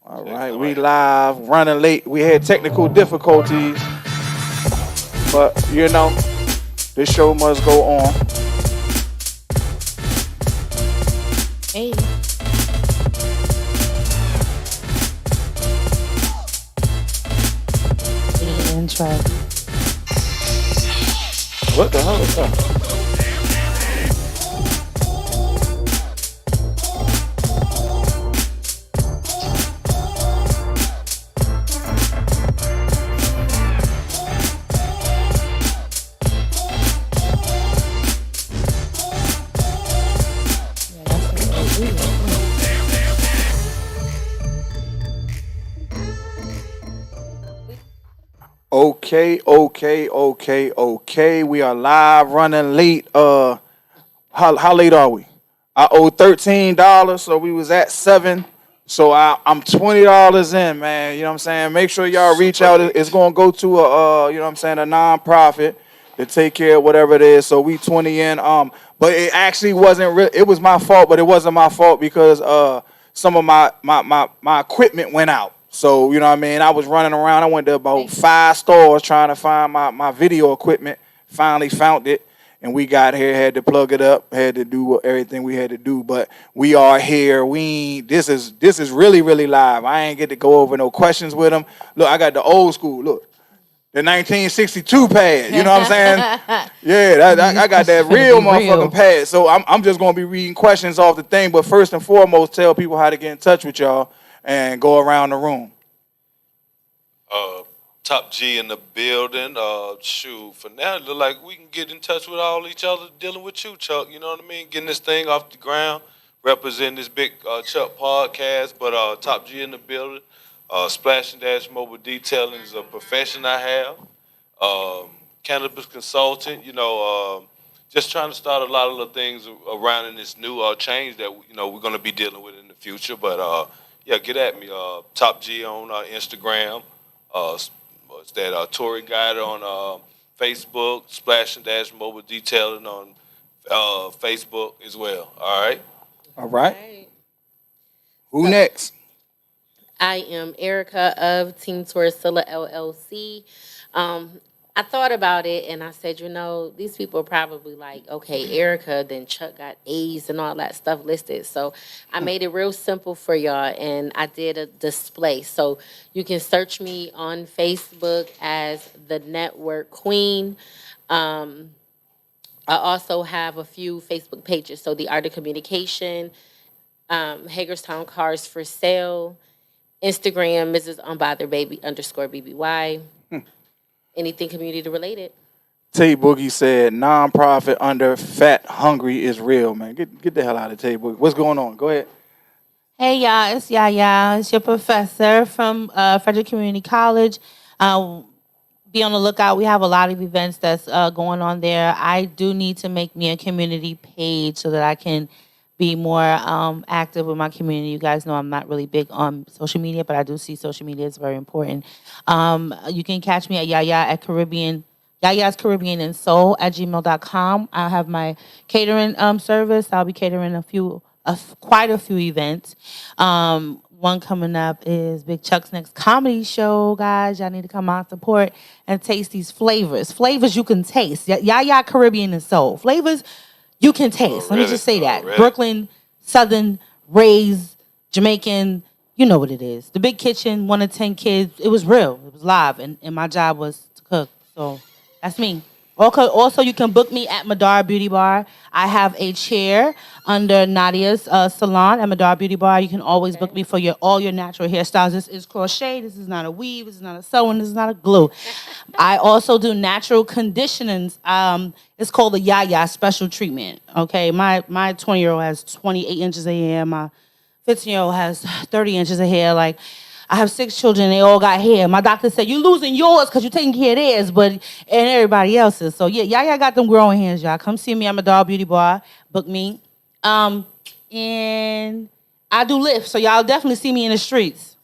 All right, we live, running late. We had technical difficulties, but this show must go on. Hey. Intro. What the hell is that? Okay. We are live, running late. How late are we? I owe $13, so we was at 7. So I'm $20 in, man. You know what I'm saying? Make sure y'all reach out. It's gonna go to a a nonprofit to take care of whatever it is. So we 20 in. But it actually wasn't real. It was my fault, but it wasn't my fault because some of my equipment went out. So, you know what I mean? I was running around. I went to about 5 stores trying to find my video equipment. Finally found it. And we got here, had to plug it up, had to do everything we had to do. But we are here. This is really, really live. I ain't get to go over no questions with them. Look, I got the old school. Look, the 1962 pad. You know what I'm saying? Yeah, I got that real motherfucking pad. So I'm just going to be reading questions off the thing. But first and foremost, tell people how to get in touch with y'all and go around the room. Top G in the building. For now, it look like we can get in touch with all each other dealing with you, Chuck. You know what I mean? Getting this thing off the ground, representing this big Chuck podcast. But Top G in the building. Splash and Dash Mobile Detailing is a profession I have. Cannabis consultant, just trying to start a lot of the things around in this new change that, we're going to be dealing with in the future. But, get at me. Top G on Instagram. It's that Tory Guide on Facebook, Splash and Dash Mobile Detailing on Facebook as well. All right. Who next? I am Erica of Team Torcilla LLC. I thought about it and I said, these people are probably like, okay, Erica, then Chuck got A's and all that stuff listed. So I made it real simple for y'all and I did a display. So you can search me on Facebook as the Network Queen. I also have a few Facebook pages. So the Art of Communication, Hagerstown Cars for Sale, Instagram, Mrs. Unbothered Baby _BBY. Anything community related. Tay Boogie said nonprofit under Fat Hungry is real, man. Get the hell out of Tay Boogie. What's going on? Go ahead. Hey, y'all. It's Yaya. It's your professor from Frederick Community College. Be on the lookout. We have a lot of events that's going on there. I do need to make me a community page so that I can be more active with my community. You guys know I'm not really big on social media, but I do see social media is very important. You can catch me at Yaya's Caribbean and Soul at gmail.com. I have my catering service. I'll be catering quite a few events. One coming up is Big Chuck's next comedy show, guys. Y'all need to come out, support, and taste these flavors. Flavors you can taste. Yaya Caribbean and Soul. Flavors you can taste. Let me just say that. Brooklyn, Southern, raised, Jamaican, you know what it is. The Big Kitchen, 1 to 10 kids. It was real. It was live. And my job was to cook. So that's me. Also, you can book me at Madar Beauty Bar. I have a chair under Nadia's salon at Madar Beauty Bar. You can always book me for all your natural hairstyles. This is crochet. This is not a weave. This is not a sewing. This is not a glue. I also do natural conditionings. It's called the Yaya Special Treatment. Okay, my 20-year-old has 28 inches of hair. My 15-year-old has 30 inches of hair. Like, I have 6 children. They all got hair. My doctor said, you're losing yours because you're taking care of theirs, and everybody else's. So, Yaya got them growing hairs, y'all. Come see me at my Dog Beauty Bar. Book me. And I do lifts, so y'all definitely see me in the streets.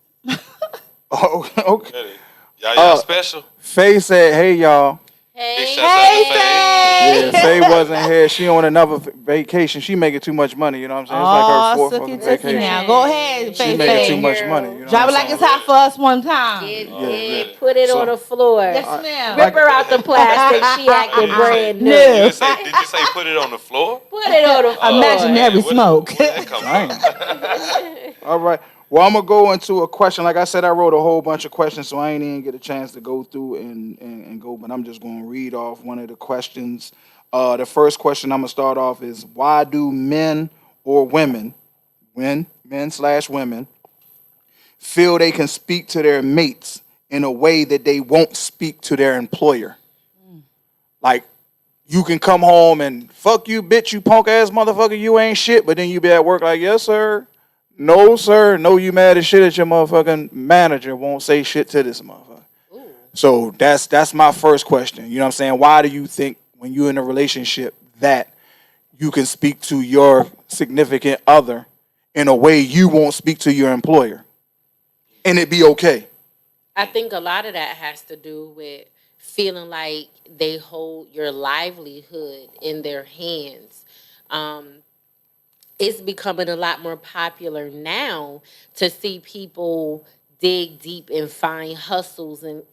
Oh, okay. Yaya special. Faye said, hey, y'all. Hey, Big shouts out to Faye. Yeah, Faye wasn't here. She on another vacation. She making too much money. You know what I'm saying? It's like her fourth Sucky fucking tookie vacation. now. Go ahead, She Faye making Faye. too much money. You know Drop what it I'm like it's saying? hot for us one time. Put it So- on the floor. Yes, ma'am. Rip her out the plastic. She acting brand new. No. Did you say put it on the floor? Put it on the floor. Imaginary Man, smoke. Where that come Dang. from? All right. Well, I'm gonna go into a question. Like I said, I wrote a whole bunch of questions, so I ain't even get a chance to go through and go. But I'm just gonna read off one of the questions. The first question I'm gonna start off is: why do men or women, men/women, feel they can speak to their mates in a way that they won't speak to their employer? Like, you can come home and fuck you, bitch, you punk ass motherfucker, you ain't shit. But then you be at work like, yes, sir. No, sir. No, you mad as shit at your motherfucking manager. Won't say shit to this motherfucker. So that's my first question. You know what I'm saying? Why do you think when you're in a relationship that you can speak to your significant other in a way you won't speak to your employer? And it be okay. I think a lot of that has to do with feeling like they hold your livelihood in their hands. It's becoming a lot more popular now to see people dig deep and find hustles and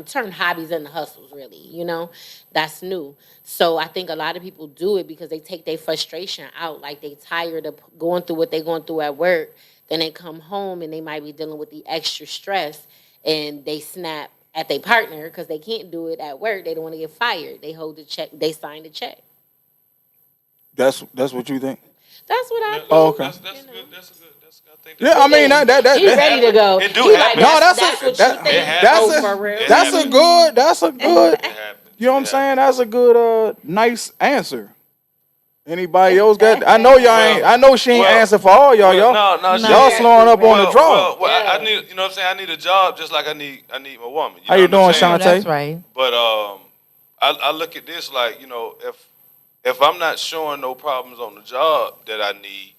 turn hobbies into hustles, really. You know, that's new. So I think a lot of people do it because they take their frustration out. Like, they tired of going through what they're going through at work. Then they come home and they might be dealing with the extra stress, and they snap at their partner because they can't do it at work. They don't want to get fired. They hold the check. They sign the check. That's what you think? That's what I think. Oh, okay. That's good. That's good. I think Yeah, I mean that He's ready to go. It do He happen. No, that's what you think. For real. that's a good. It happens. You know what I'm saying? That's a good, nice answer. Anybody else got? I know y'all ain't. I know she ain't answer for all y'all. Y'all, y'all slowing up on the draw. I need, you know what I'm saying? I need a job just like I need my woman. How you doing, what I'm saying? Shantae? That's right. But I look at this like, you know, if I'm not showing no problems on the job that I need,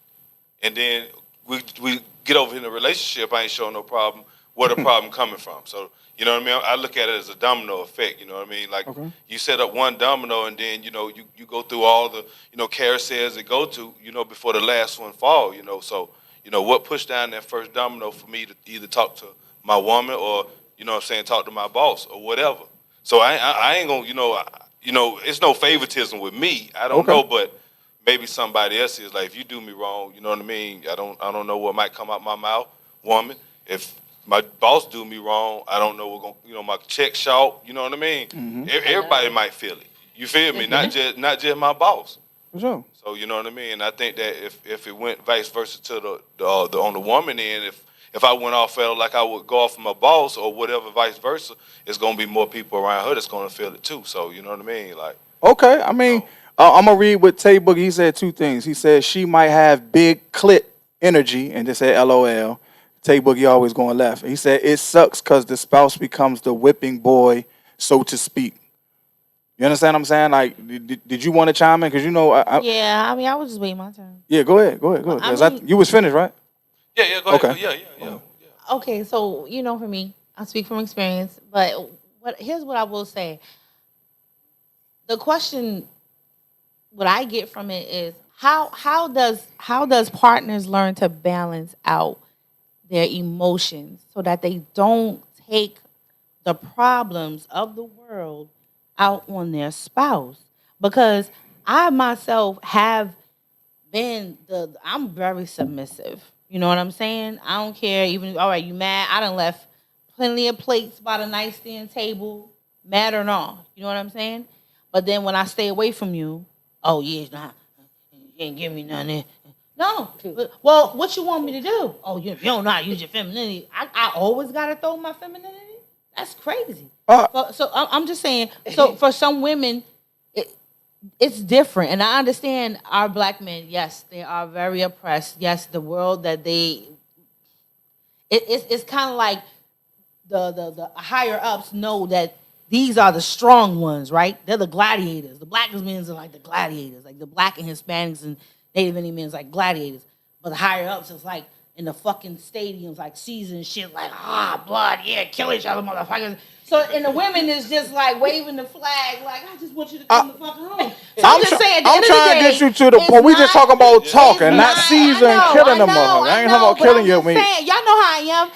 and then we get over in a relationship, I ain't showing no problem. Where the problem coming from? So you know what I mean. I look at it as a domino effect. You know what I mean. Like, you set up one domino, and then you go through all the carousels that go to before the last one fall. So what pushed down that first domino for me to either talk to my woman or talk to my boss or whatever. So I ain't gonna it's no favoritism with me. I don't know, but maybe somebody else is. Like, if you do me wrong, you know what I mean. I don't know what might come out my mouth, woman. If my boss do me wrong, I don't know what my check short. You know what I mean. Mm-hmm. Everybody might feel it. You feel me? Not just my boss. For sure. So you know what I mean. And I think that if it went vice versa to the on the woman end, if I went off, felt like I would go off of my boss or whatever, vice versa, it's gonna be more people around her that's gonna feel it too. So you know what I mean. Like, okay, I mean, I'm gonna read what Tay Boogie. He said two things. He said she might have big clit energy, and just said LOL. Tay Boogie always going left. He said it sucks because the spouse becomes the whipping boy, so to speak. You understand what I'm saying? Like, did you want to chime in? Because Yeah, I mean, I was just waiting my turn. Yeah, go ahead. Because you was finished, right? Yeah, go ahead. Yeah. Okay, so for me, I speak from experience, but here's what I will say. The question, what I get from it is how does partners learn to balance out their emotions so that they don't take the problems of the world out on their spouse? Because I myself have been I'm very submissive. You know what I'm saying? I don't care. Even, all right, you mad? I done left plenty of plates by the nightstand table, mad or not. You know what I'm saying? But then when I stay away from you, oh, yeah, nah, you ain't give me nothing. No. Well, what you want me to do? Oh, you don't know how to use your femininity. I always got to throw my femininity? That's crazy. So I'm just saying, so for some women, it's different. And I understand our black men, yes, they are very oppressed. Yes, the world that it's kind of like the higher ups know that these are the strong ones, right? They're the gladiators. The black men are like the gladiators, like the black and Hispanics and Native Indian men is like gladiators. But the higher ups is like in the fucking stadiums, like season shit, like blood, yeah, kill each other, motherfuckers. So and the women is just like waving the flag, like I just want you to come the fuck home. So I'm just saying, I'm trying to get you to the point. We just talking about talking, not season killing them motherfuckers. I ain't talking about killing you. Y'all know how I am.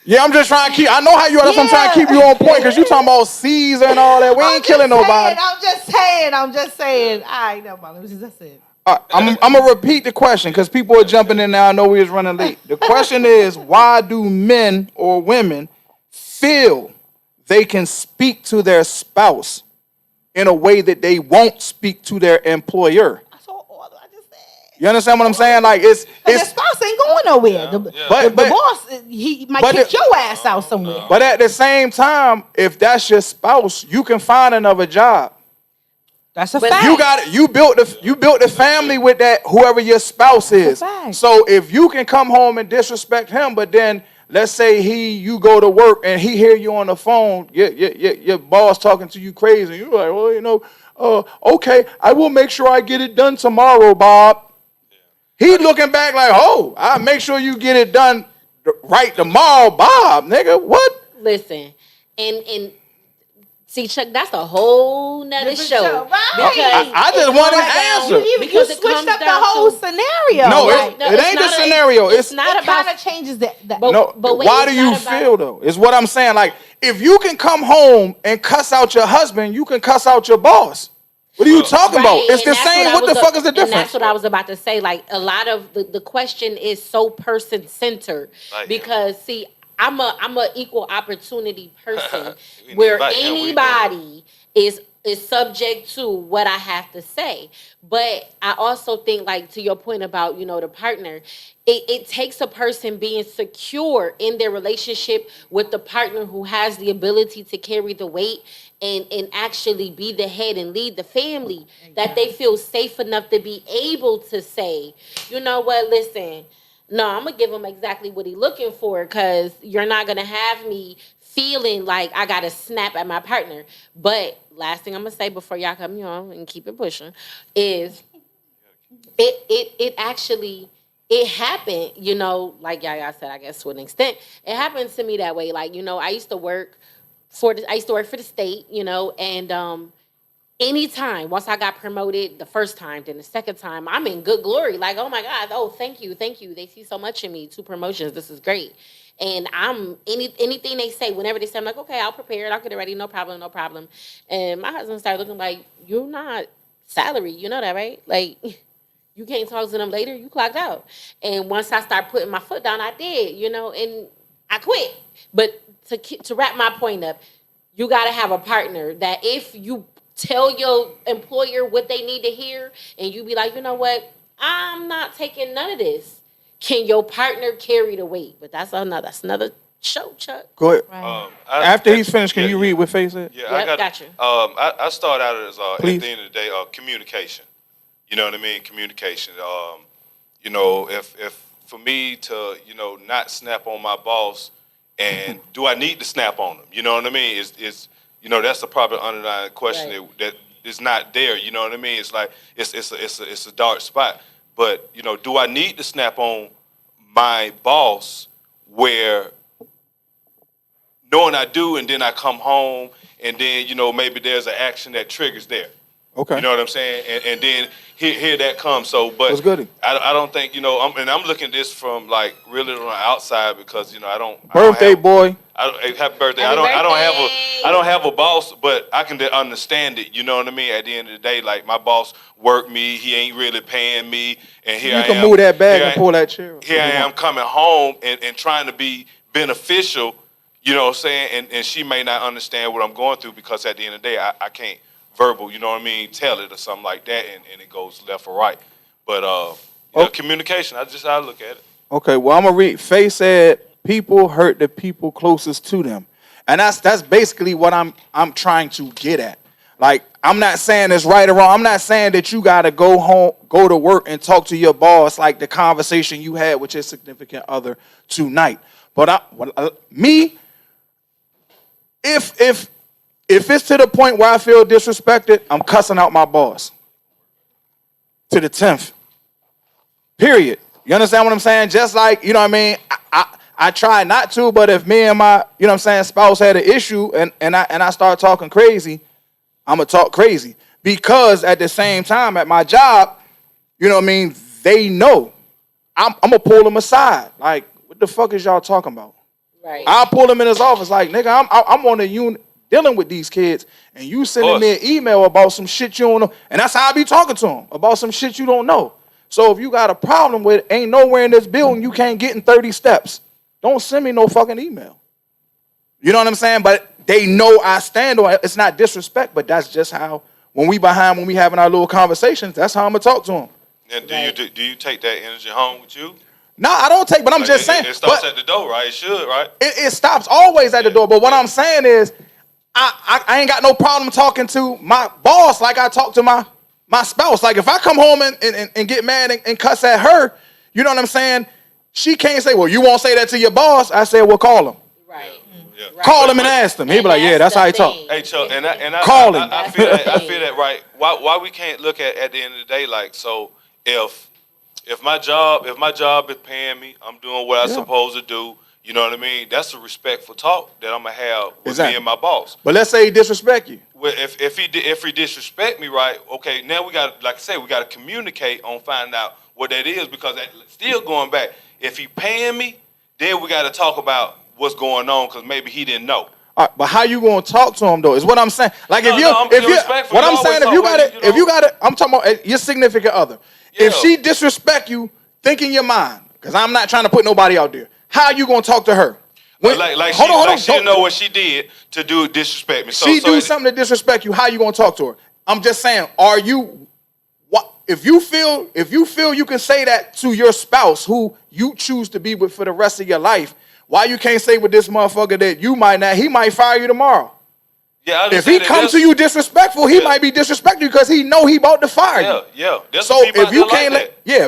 Yeah, I'm just trying to keep. I know how you are. That's why I'm trying to keep you on point because you talking about season and all that. We ain't killing nobody. I'm just saying. All right, no, that's it. I'm gonna repeat the question because people are jumping in now. I know we was running late. The question is, why do men or women feel they can speak to their spouse in a way that they won't speak to their employer? That's all I just said. You understand what I'm saying? Like it's the spouse ain't going nowhere. The boss, he might kick your ass out somewhere. But at the same time, if that's your spouse, you can find another job. That's a fact. You got it. You built the family with that whoever your spouse is. So if you can come home and disrespect him, but then let's say you go to work and he hear you on the phone, your boss talking to you crazy. You're like, well, okay, I will make sure I get it done tomorrow, Bob. He looking back like, oh, I'll make sure you get it done right tomorrow, Bob, nigga. What? Listen, and see, Chuck, that's a whole nother show. Right. I just want an answer. You switched up the whole scenario. No, it ain't the scenario. It's not about. It kind of changes that. But why do you feel though? Is what I'm saying. Like, if you can come home and cuss out your husband, you can cuss out your boss. What are you talking about? It's the same. What the fuck is the difference? And that's what I was about to say. Like, a lot of the question is so person centered because see. I'm a equal opportunity person where anybody is subject to what I have to say. But I also think, like, to your point about, the partner, it takes a person being secure in their relationship with the partner who has the ability to carry the weight and actually be the head and lead the family, that they feel safe enough to be able to say, you know what, listen, no, I'm going to give him exactly what he's looking for because you're not going to have me feeling like I got to snap at my partner. But last thing I'm going to say before y'all come on and keep it pushing is it actually, it happened, like y'all said, I guess to an extent. It happened to me that way. Like, I used to work for the state, and anytime, once I got promoted the first time, then the second time, I'm in good glory. Like, oh my God, thank you. They see so much in me. 2 promotions, this is great. And I'm anything they say, whenever they say, I'm like, okay, I'll prepare it, I'll get it ready, no problem. And my husband started looking like, you're not salary, you know that, right? Like, you can't talk to them later, you clocked out. And once I started putting my foot down, I did, and I quit. But to wrap my point up, you got to have a partner that if you tell your employer what they need to hear, and you be like, you know what? I'm not taking none of this. Can your partner carry the weight? But that's another show, Chuck. Go ahead. Right. After he's finished, can you read what Faye said? Yeah, I got you. I start out as at the end of the day, communication. You know what I mean? Communication. If for me to not snap on my boss, and do I need to snap on him? You know what I mean? It's that's the proper underlying question that is not there. You know what I mean? It's like it's a dark spot. But do I need to snap on my boss where knowing I do, and then I come home, and then maybe there's an action that triggers there. Okay. You know what I'm saying? And then here that comes. So, but what's good? I don't think I'm looking at this from like really on the outside because I don't. Happy birthday! I don't have a boss, but I can understand it. You know what I mean? At the end of the day, like my boss worked me, he ain't really paying me, and here you can move that bag and pull that chair. Here I am coming home and trying to be beneficial. You know what I'm saying? And she may not understand what I'm going through because at the end of the day, I can't verbal, you know what I mean, tell it or something like that, and it goes left or right. But communication, I look at it. Okay, well, I'm gonna read. Faye said, "People hurt the people closest to them," and that's basically what I'm trying to get at. Like, I'm not saying it's right or wrong. I'm not saying that you gotta go home, go to work, and talk to your boss like the conversation you had with your significant other tonight. But if it's to the point where I feel disrespected, I'm cussing out my boss. To the 10th. Period. You understand what I'm saying? Just like, you know what I mean? I try not to, but if me and my, you know what I'm saying, spouse had an issue and I start talking crazy, I'm going to talk crazy. Because at the same time, at my job, you know what I mean, they know. I'm going to pull them aside. Like, what the fuck is y'all talking about? Right. I'll pull him in his office like, nigga, I'm on the unit dealing with these kids, and you sending me an email about some shit you don't know. And that's how I be talking to him, about some shit you don't know. So if you got a problem with ain't nowhere in this building you can't get in 30 steps, don't send me no fucking email. You know what I'm saying? But they know I stand on it. It's not disrespect, but that's just how, when we having our little conversations, that's how I'm going to talk to them. And do you take that energy home with you? No, I don't take, but I'm just saying. It stops at the door, right? It should, right? It stops always at the door. But what I'm saying is, I ain't got no problem talking to my boss like I talk to my spouse. Like if I come home and get mad and cuss at her, you know what I'm saying? She can't say, well, you won't say that to your boss. I said, well, call him. Right. Yeah. Right. Call him and ask him. He'll be like, yeah, that's how he talk. Hey, Chuck, and I Call him. I feel that right. Why we can't look at the end of the day like, so if my job is paying me, I'm doing what I'm supposed to do. You know what I mean? That's a respectful talk that I'm gonna have with me and my boss. But let's say he disrespect you. Well, if he disrespect me, right? Okay, now we got, like I said, we got to communicate on finding out what that is, because that, still going back, if he paying me, then we got to talk about what's going on, because maybe he didn't know. All right, but how you gonna talk to him though? Is what I'm saying. Like if you got it, I'm talking about your significant other. Yeah. If she disrespect you, think in your mind, because I'm not trying to put nobody out there. How you gonna talk to her? She didn't know what she did to do disrespect me. She do something to disrespect you. How you gonna talk to her? I'm just saying. Are you? What if you feel you can say that to your spouse who you choose to be with for the rest of your life? Why you can't say with this motherfucker that you might not? He might fire you tomorrow. Yeah. If he comes to you disrespectful, he might be disrespectful because he know he about to fire you. Yeah. So if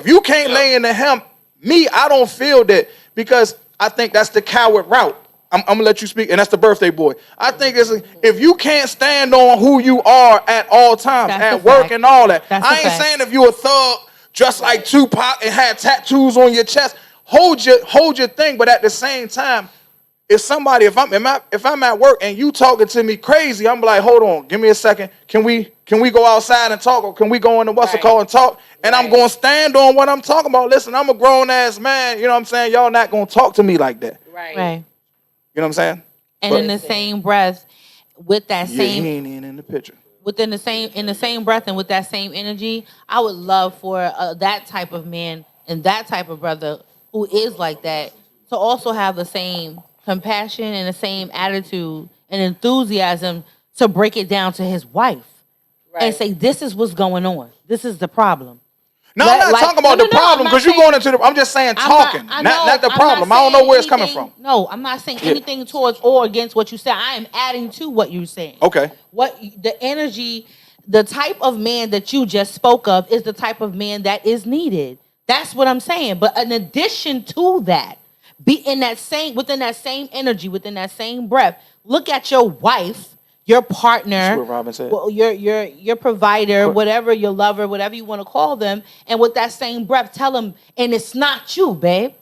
you can't lay into him, I don't feel that, because I think that's the coward route. I'm gonna let you speak, and that's the birthday boy. I think if you can't stand on who you are at all times, at work and all that. I ain't saying if you a thug dressed like Tupac and had tattoos on your chest, hold your thing. But at the same time, if I'm at work and you talking to me crazy, I'm like, hold on, give me a second. Can we go outside and talk, or can we go in the call and talk? And I'm going to stand on what I'm talking about. Listen, I'm a grown-ass man. You know what I'm saying? Y'all not going to talk to me like that. Right. You know what I'm saying? And in the same breath, with that same... he ain't even in the picture. In the same breath and with that same energy, I would love for that type of man and that type of brother who is like that to also have the same compassion and the same attitude and enthusiasm to break it down to his wife and say, this is what's going on. This is the problem. No, I'm not talking about the problem, because you're going into the... I'm just saying talking, not the problem. I don't know where it's coming from. No, I'm not saying anything towards or against what you said. I am adding to what you're saying. Okay. What the energy, the type of man that you just spoke of is the type of man that is needed. That's what I'm saying. But in addition to that, be within that same energy, within that same breath, look at your wife, your partner, that's what Robin said. Your provider, whatever, your lover, whatever you want to call them, and with that same breath, tell them, and it's not you, babe.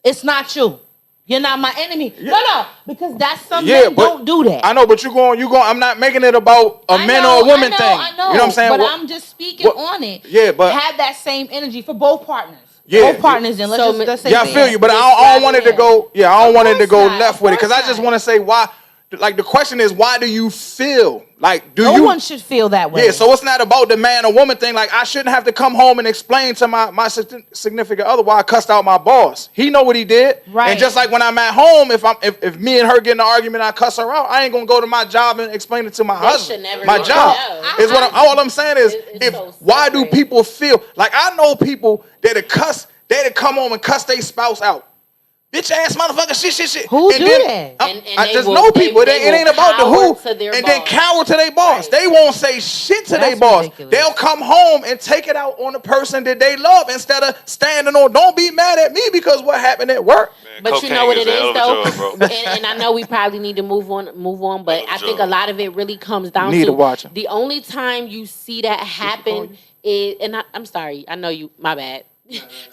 It's not you. You're not my enemy. Yeah. No, because that's some men don't do that. I know, but you're going. I'm not making it about a man or a woman thing. I know. You know what I'm saying? But I'm just speaking on it. Yeah, but have that same energy for both partners. Yeah, both partners, and let's say. Yeah, I feel you, but I don't want it to go. Yeah, I don't want it to go left with it, because I just want to say why. Like, the question is, why do you feel like no one should feel that way? Yeah, so it's not about the man or woman thing. Like, I shouldn't have to come home and explain to my significant other why I cussed out my boss. He know what he did. Right. And just like when I'm at home, if me and her get in an argument, I cuss her out, I ain't gonna go to my job and explain it to my husband. My job is all I'm saying is, why do people feel like, I know people that come home and cuss their spouse out. Bitch ass motherfucker, shit. Who do that? I just know people. It ain't about the who. And then cower to their boss. Right. They won't say shit to their boss. Ridiculous. They'll come home and take it out on the person that they love instead of standing on. Don't be mad at me because what happened at work. Man, but you know what it is though, and I know we probably need to move on. But I think a lot of it really comes down to the only time you see that happen is, and I'm sorry, I know you. My bad.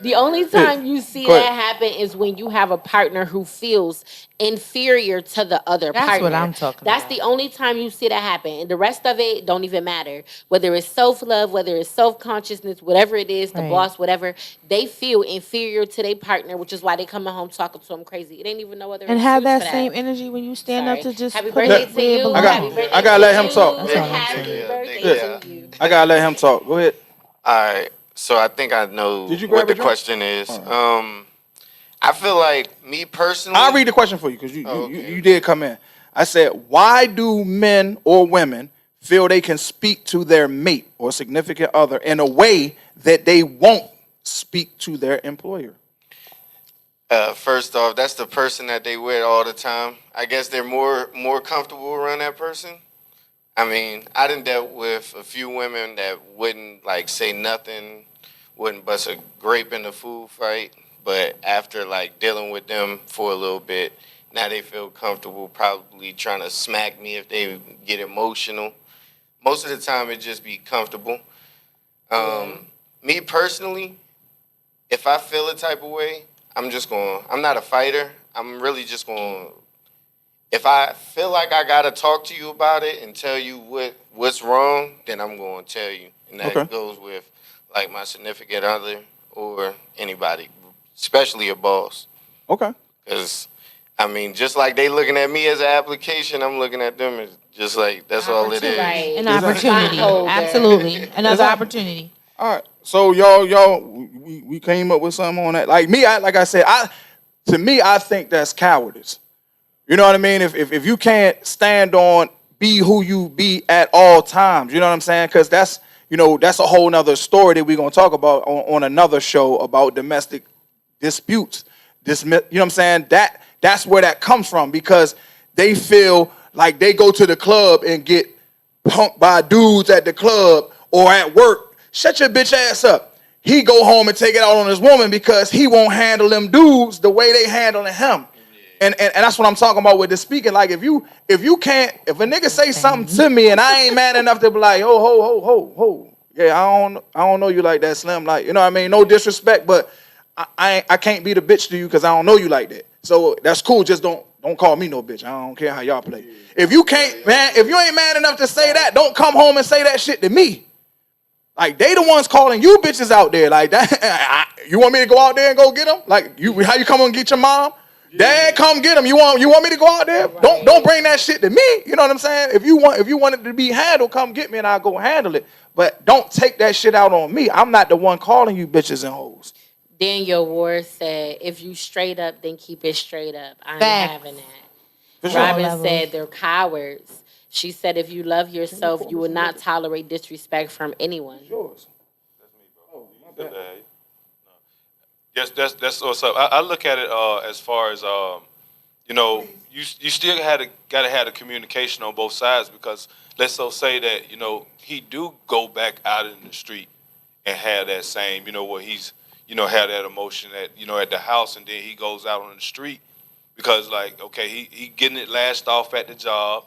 The only time you see Go that ahead. happen is when you have a partner who feels inferior to the other That's partner. what I'm talking That's about. the only time you see that happen. And the rest of it don't even matter. Whether it's self-love, whether it's self-consciousness, whatever it is, the Right. boss, whatever, they feel inferior to their partner, which is why they coming home talking to them crazy. It ain't even no other And have excuse that for same energy when you stand up Sorry. to just Happy put birthday it to where it you. belongs. Happy birthday I gotta to let him you. talk. That's all I'm Happy saying. birthday Yeah. to you. I gotta let him talk. Go ahead. All right. So I think I know Did you grab what the a drink? question is. All I feel like me personally. I'll read the question for you because Okay. you did come in. I said, why do men or women feel they can speak to their mate or significant other in a way that they won't speak to their employer? First off, that's the person that they with all the time. I guess they're more comfortable around that person. I mean, I done dealt with a few women that wouldn't like say nothing, wouldn't bust a grape in the food fight, but after like dealing with them for a little bit, now they feel comfortable probably trying to smack me if they get emotional. Most of the time it just be comfortable. Me personally, if I feel a type of way, I'm not a fighter. I'm really just going, if I feel like I got to talk to you about it and tell you what's wrong, then I'm going to tell you. And that Okay. goes with like my significant other or anybody, especially a boss. Okay. Because, I mean, just like they looking at me as an application, I'm looking at them as just like, that's all it is. Right. An Exactly. opportunity. Spot Absolutely. Another Exactly. opportunity. All right. So y'all, we came up with something on that. Like me, like I said, to me, I think that's cowardice. You know what I mean? If you can't stand on be who you be at all times, you know what I'm saying? Because that's a whole nother story that we're gonna talk about on another show about domestic disputes. You know what I'm saying? That's where that comes from because they feel like they go to the club and get punked by dudes at the club or at work. Shut your bitch ass up. He go home and take it out on his woman because he won't handle them dudes the way they handling him. And that's what I'm talking about with the speaking. Like if you can't, if a nigga say something to me and I ain't man enough to be like, oh, ho. Yeah, I don't know you like that, Slim. Like, you know what I mean? No disrespect, but I can't be the bitch to you because I don't know you like that. So that's cool. Just don't call me no bitch. I don't care how y'all play. If you can't, man, if you ain't man enough to say that, don't come home and say that shit to me. Like they the ones calling you bitches out there. Like that, you want me to go out there and go get them? Like how you come and get your mom? Dad, come get him. You want me to go out there? Right. Don't bring that shit to me. You know what I'm saying? If you want it to be handled, come get me and I'll go handle it. But don't take that shit out on me. I'm not the one calling you bitches and hoes. Daniel Ward said, if you straight up, then keep it straight up. I ain't Facts. having that. For sure. Robin levels. said they're cowards. She said, if you love yourself, you will not tolerate disrespect from anyone. Yours. Yes, that's what's up. I look at it as far as you still gotta have the communication on both sides because let's so say that he do go back out in the street and have that same where he's have that emotion at the house and then he goes out on the street because like okay he getting it lashed off at the job,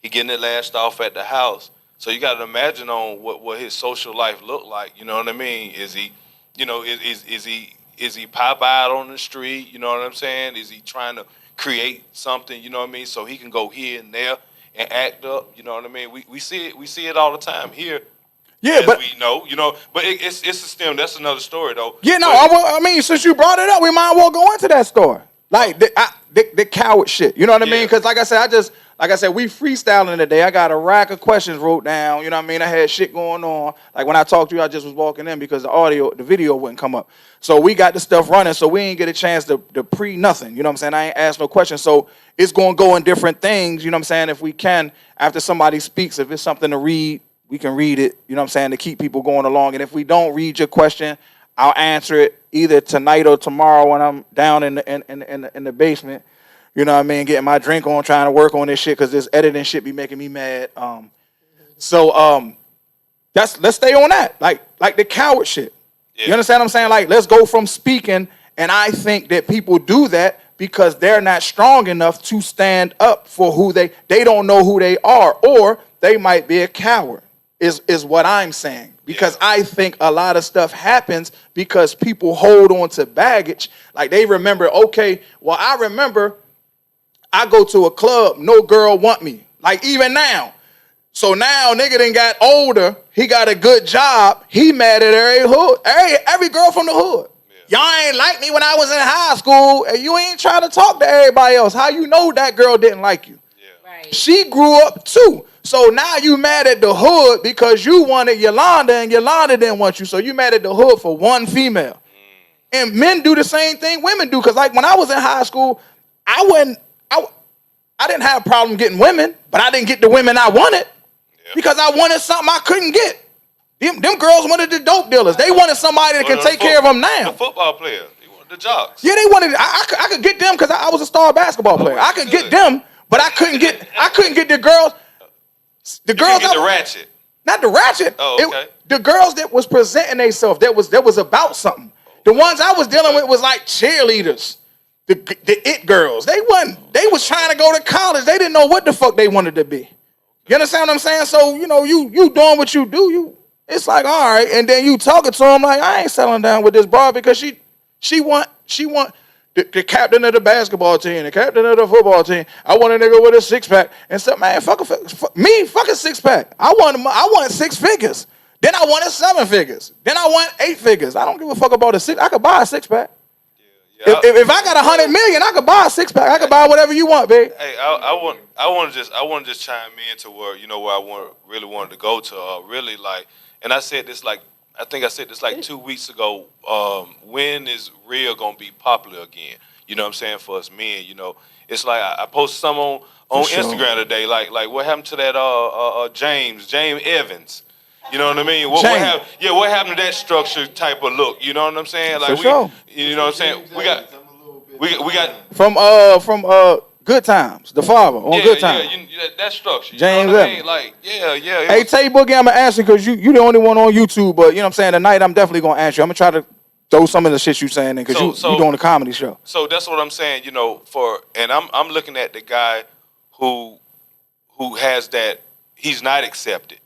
he getting it lashed off at the house. So you got to imagine on what his social life look like. You know what I mean? Is he is he pop out on the street? You know what I'm saying? Is he trying to create something? You know what I mean? So he can go here and there and act up. You know what I mean? We see it all the time here. Yeah, as but we know, but it's a STEM. That's another story though. yeah, no. But- I mean, since you brought it up, we might as well go into that story. Like the coward shit. You know what I mean? Yeah. Because like I said, we freestyling today. I got a rack of questions wrote down. You know what I mean? I had shit going on. Like when I talked to you, I just was walking in because the video wouldn't come up. So we got the stuff running. So we ain't get a chance to pre nothing. You know what I'm saying? I ain't asked no questions. So it's gonna go in different things. You know what I'm saying? If we can, after somebody speaks, if it's something to read, we can read it. You know what I'm saying? To keep people going along. And if we don't read your question, I'll answer it either tonight or tomorrow when I'm down in the basement. You know what I mean? Getting my drink on, trying to work on this shit because this editing shit be making me mad. Let's stay on that. Like the coward shit. Yeah. You understand what I'm saying? Like let's go from speaking, and I think that people do that because they're not strong enough to stand up for who they don't know who they are, or they might be a coward. Is what I'm saying. because I think a lot of stuff happens because people hold on to baggage. Like they remember, okay, well, I remember I go to a club, no girl want me. Like even now. So now nigga done got older, he got a good job, he mad at every girl from the hood. Y'all ain't like me when I was in high school, and you ain't trying to talk to everybody else. How you know that girl didn't like you? Yeah. Right. She grew up too. So now you mad at the hood because you wanted Yolanda and Yolanda didn't want you. So you mad at the hood for one female. And men do the same thing women do. Because like when I was in high school, I didn't have a problem getting women, but I didn't get the women I wanted because I wanted something I couldn't get. Them girls wanted the dope dealers. They wanted somebody that can take care of them now. The football players, the jocks. Yeah, they wanted. I could get them because I was a star basketball player. I could get them, but I couldn't get the girls. The girls get the ratchet. Not the ratchet. Oh, okay. The girls that was presenting themselves, that was about something. The ones I was dealing with was like cheerleaders. The it girls. They was trying to go to college. They didn't know what the fuck they wanted to be. You understand what I'm saying? So, you know, you doing what you do, it's like, all right, and then you talking to them like, I ain't settling down with this broad because she want the captain of the basketball team, the captain of the football team. I want a nigga with a six-pack. And so, man, fuck a six-pack. I want 6 figures. Then I wanted 7 figures. Then I want 8 figures. I don't give a fuck about a six. I could buy a six-pack. Yeah. If I got 100 million, I could buy a six-pack. I could buy whatever you want, babe. Hey, I want to just chime in to where I really wanted to go to. Really, like, and I said this like 2 weeks ago. When is real gonna be popular again? You know what I'm saying, for us men. You know, it's like I posted some on Instagram today. Like what happened to that James Evans? You know what I mean? What happened to that structure type of look? You know what I'm saying? Like you know what I'm saying? We got from Good Times, the father on Good Times. That structure. James you know what I mean? Evans. Like Hey, Tay Boogie, I'm gonna ask you because you the only one on YouTube, but you know what I'm saying. Tonight I'm definitely gonna ask you. I'm gonna try to throw some of the shit you saying in because you doing a comedy show. So that's what I'm saying. You know, and I'm looking at the guy who has that he's not accepted.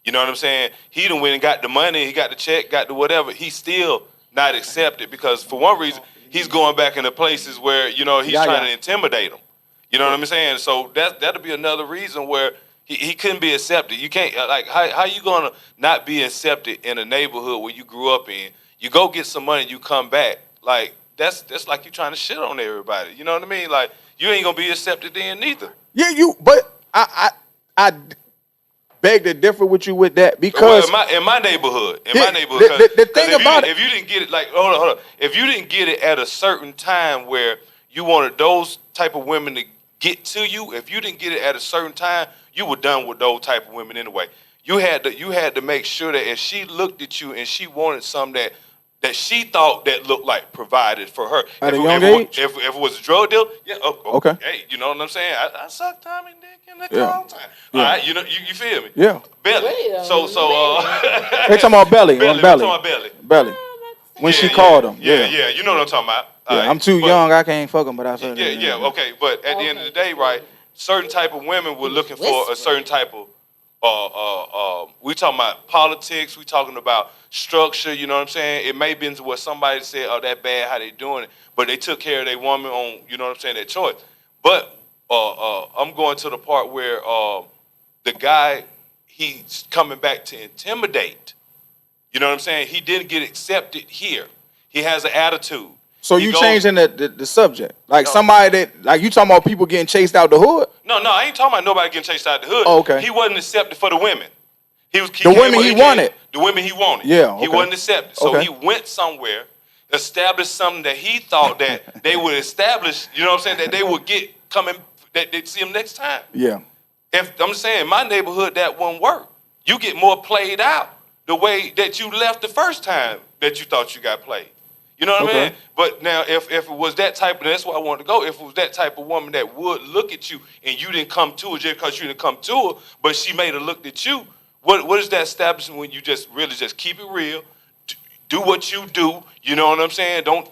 You know what I'm saying? He done went and got the money, he got the check, got the whatever. He's still not accepted because for one reason, he's going back into places where, he's trying to intimidate them. You know what I'm saying? So that'll be another reason where he couldn't be accepted. You can't, like, how you going to not be accepted in a neighborhood where you grew up in? You go get some money, you come back. Like, that's like you trying to shit on everybody. You know what I mean? Like, you ain't going to be accepted then neither. Yeah, but I beg to differ with you with that because in my neighborhood, the thing about if you didn't get it, like hold on, if you didn't get it at a certain time where you wanted those type of women to get to you, if you didn't get it at a certain time, you were done with those type of women anyway. You had to make sure that if she looked at you and she wanted something that she thought that looked like provided for her. At a young age? If it was a drug deal, yeah, okay. Hey, you know what I'm saying? I sucked Tommy dick in the car all the time. Yeah. All right, you feel me? Yeah. Belly. So they talking about belly. Belly. On belly. Talking about belly. Belly. When she called him. Yeah. You know what I'm talking about. Yeah, I'm too young. I can't fuck him, but I said okay. But at the end of the day, right, certain type of women were looking for a certain type of we talking about politics, we talking about structure, you know what I'm saying? It may be into what somebody said, oh, that bad, how they doing it, but they took care of their woman on, you know what I'm saying, their choice. But I'm going to the part where the guy, he's coming back to intimidate. You know what I'm saying? He didn't get accepted here. He has an attitude. So you changing the subject. Like somebody that, like you talking about people getting chased out the hood? No, I ain't talking about nobody getting chased out the hood. Oh, okay. He wasn't accepted for the women. The women he wanted. The women he wanted. Yeah, okay. He wasn't accepted. So he went somewhere, established something that he thought that they would establish, you know what I'm saying, that they would get coming, that they'd see him next time. Yeah. If I'm saying in my neighborhood, that won't work. You get more played out the way that you left the first time that you thought you got played. You know what I mean? But now, if it was that type of, that's where I wanted to go. If it was that type of woman that would look at you and you didn't come to her just because you didn't come to her, but she made her look at you, what is that establishment when you just really just keep it real, do what you do, you know what I'm saying? Don't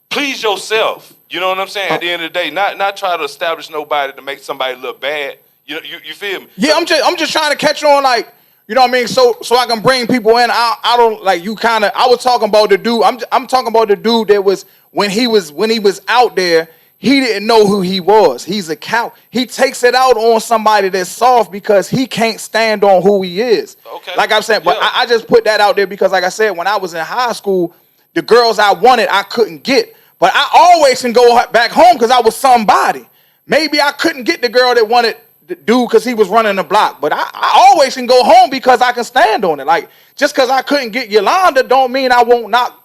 please yourself, you know what I'm saying? At the end of the day, not try to establish nobody to make somebody look bad. You feel me? Yeah, I'm just trying to catch on, like, You know what I mean? So I can bring people in. I don't like you. Kind of. I was talking about the dude. I'm talking about the dude that was when he was out there. He didn't know who he was. He's a cow. He takes it out on somebody that's soft because he can't stand on who he is. Okay. Like I'm saying, but Yeah. I just put that out there because, like I said, when I was in high school, the girls I wanted, I couldn't get. But I always can go back home because I was somebody. Maybe I couldn't get the girl that wanted the dude because he was running the block. But I always can go home because I can stand on it. Like, just because I couldn't get Yolanda don't mean I won't knock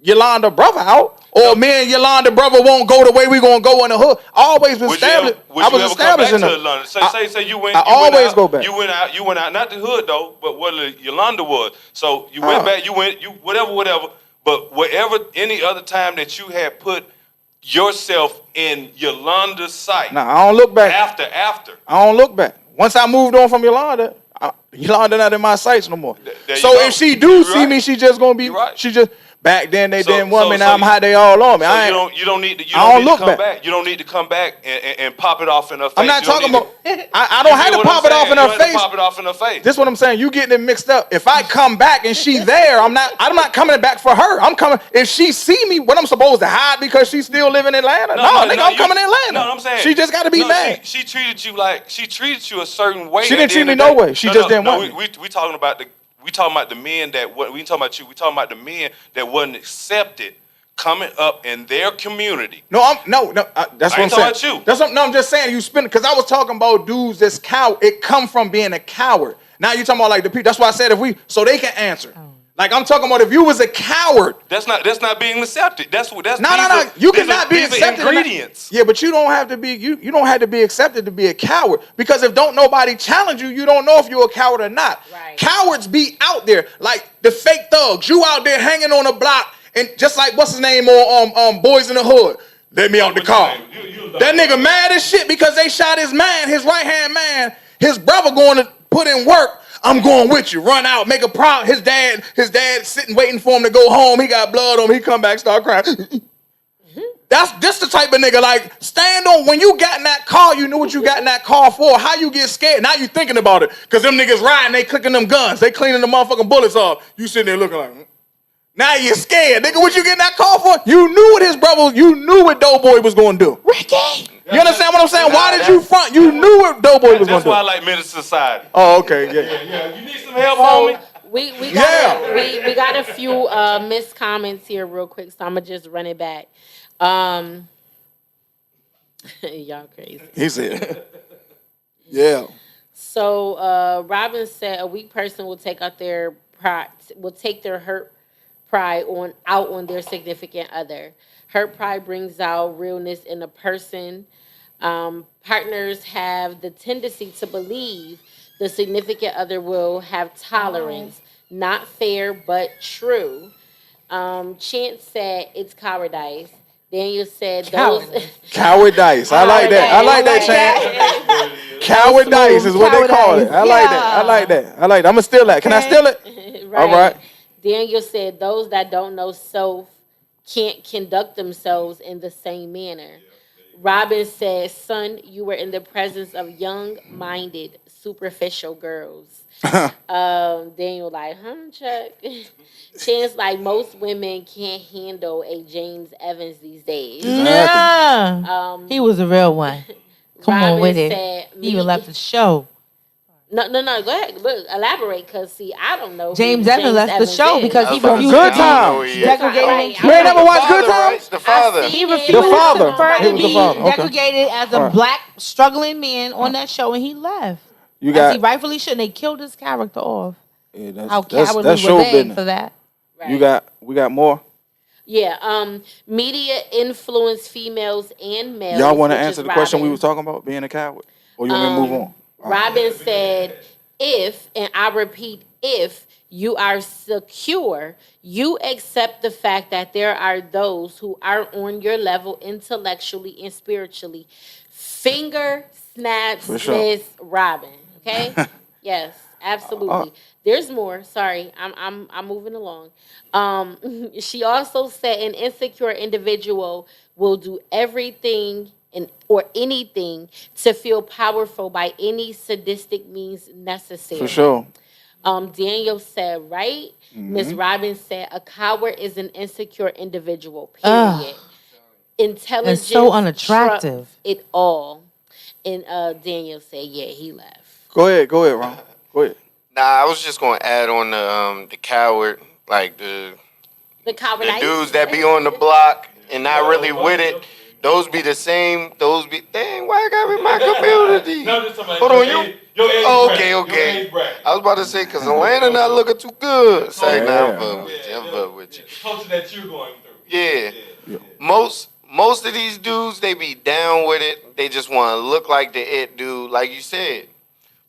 Yolanda brother out. Or me and Yolanda brother won't go the way we gonna go in the hood. I always was established. I was established in London. Say you went. I always go back. You went out. Not the hood though, but what Yolanda was. So you went back. You whatever. But whatever any other time that you had put yourself in Yolanda's sight. Nah, I don't look back. After. I don't look back. Once I moved on from Yolanda, Yolanda not in my sights no more. So if she do see me, she just gonna be. She just. Back then they didn't want me. Now I'm hot. They all on me. So you don't need to come back. You don't need to come back and pop it off in her face. I'm not talking about. I don't have to pop it off in her face. Pop it off in her face. This is what I'm saying. You getting it mixed up. If I come back and she there, I'm not coming back for her. I'm coming. If she see me, what I'm supposed to hide because she still live in Atlanta? No, nigga, I'm coming to Atlanta. No, I'm saying she just got to be mad. She treated you a certain way. She didn't treat me no way. She just didn't want me. We talking about the men that we talking about you. We talking about the men that wasn't accepted coming up in their community. That's what I'm saying. About you. I'm just saying you spin because I was talking about dudes that's coward. It come from being a coward. Now you're talking about like the people. That's why I said so they can answer. Like I'm talking about if you was a coward. That's not being accepted. That's No. You cannot be accepted. Ingredients. Yeah, but you don't have to be. You don't have to be accepted to be a coward because if don't nobody challenge you, you don't know if you're a coward or not. Right. Cowards be out there like the fake thugs. You out there hanging on a block and just like what's his name on Boys in the Hood. Let me out the car. That nigga mad as shit because they shot his man, his right hand man, his brother going to put in work. I'm going with you. Run out, make a problem. His dad sitting waiting for him to go home. He got blood on him. He come back, start crying. That's just the type of nigga like stand on. When you got in that car, you knew what you got in that car for. How you get scared? Now you thinking about it because them niggas riding, they clicking them guns, they cleaning the motherfucking bullets off. You sitting there looking like. Now you're scared, nigga. What you get in that car for? You knew what his brother. You knew what Doughboy was gonna do. Ricky, you understand what I'm saying? Why did you front? You knew what Doughboy was gonna do. That's why I like Minister Society. Oh, okay, yeah. You need some help, homie. We got a few missed comments here real quick, so I'm gonna just run it back. Y'all crazy. He said, yeah. So Robin said a weak person will take out their pride, will take their hurt pride out on their significant other. Hurt pride brings out realness in a person. Partners have the tendency to believe the significant other will have tolerance. Not fair, but true. Chance said it's cowardice. Daniel said those Cowardice. I like that. I like that, Chance. Cowardice is what they call it. I like that. I like that. I'm gonna steal that. Can I steal it? Right. All right. Daniel said those that don't know self can't conduct themselves in the same manner. Robin said, son, you were in the presence of young-minded, superficial girls. Daniel like, Chuck? Chance like, most women can't handle a James Evans these days. Yeah. He was a real one. Come Robin on with it. said, He even left the show. No. Go ahead. Look, elaborate, because see, I don't know. James Evans left the show is. because he From refused Good to Time. be degraded. You ain't never watched Good Times? The father. I He seen refused it. The father. to prefer He to was the be father. Okay. degraded as a All right. black struggling man on that show, and he left. You As got. he rightfully should. They killed his character off. Yeah, How that's cowardly show were they business. for that? Right. We got more. Yeah. Media influence females and males. Y'all want to which answer is the question we Robin. was talking about, being a coward, or you want me to move on? Robin said, if, and I repeat, if you are secure, you accept the fact that there are those who are on your level intellectually and spiritually. Finger snaps For sure. Miss Robin. Okay? Yes, absolutely. There's more. Sorry, I'm moving along. She also said an insecure individual will do everything or anything to feel powerful by any sadistic means necessary. For sure. Daniel said, right? Miss Robbins said, a coward is an insecure individual, Ugh. period. Intelligence And so unattractive. trumps it all. And Daniel said, yeah, he left. Go ahead, Ron. Go ahead. Nah, I was just gonna add on the coward, like the coward dudes that be on the block and not really with it. Those be the same. Those be dang. Why I gotta be my community? Hold on, you. Oh, okay. I was about to say because Atlanta not looking too good. Say, nah, I'm fucking with you. Culture that you're going through. Yeah. Most of these dudes, they be down with it. They just want to look like the it dude, like you said.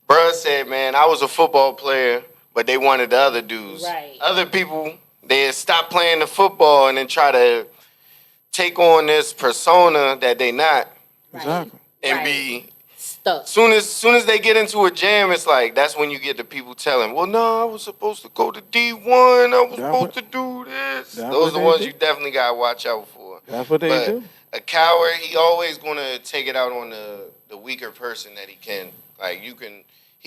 Bruh said, man, I was a football player, but they wanted the other dudes. Right. Other people, they stop playing the football and then try to take on this persona that they not. Exactly. And be stuck. Soon as they get into a jam, it's like that's when you get the people telling, well, no, I was supposed to go to D1. I was supposed to do this. Those are the ones you definitely gotta watch out for. That's what they do. A coward, he always gonna take it out on the weaker person that he can. Like he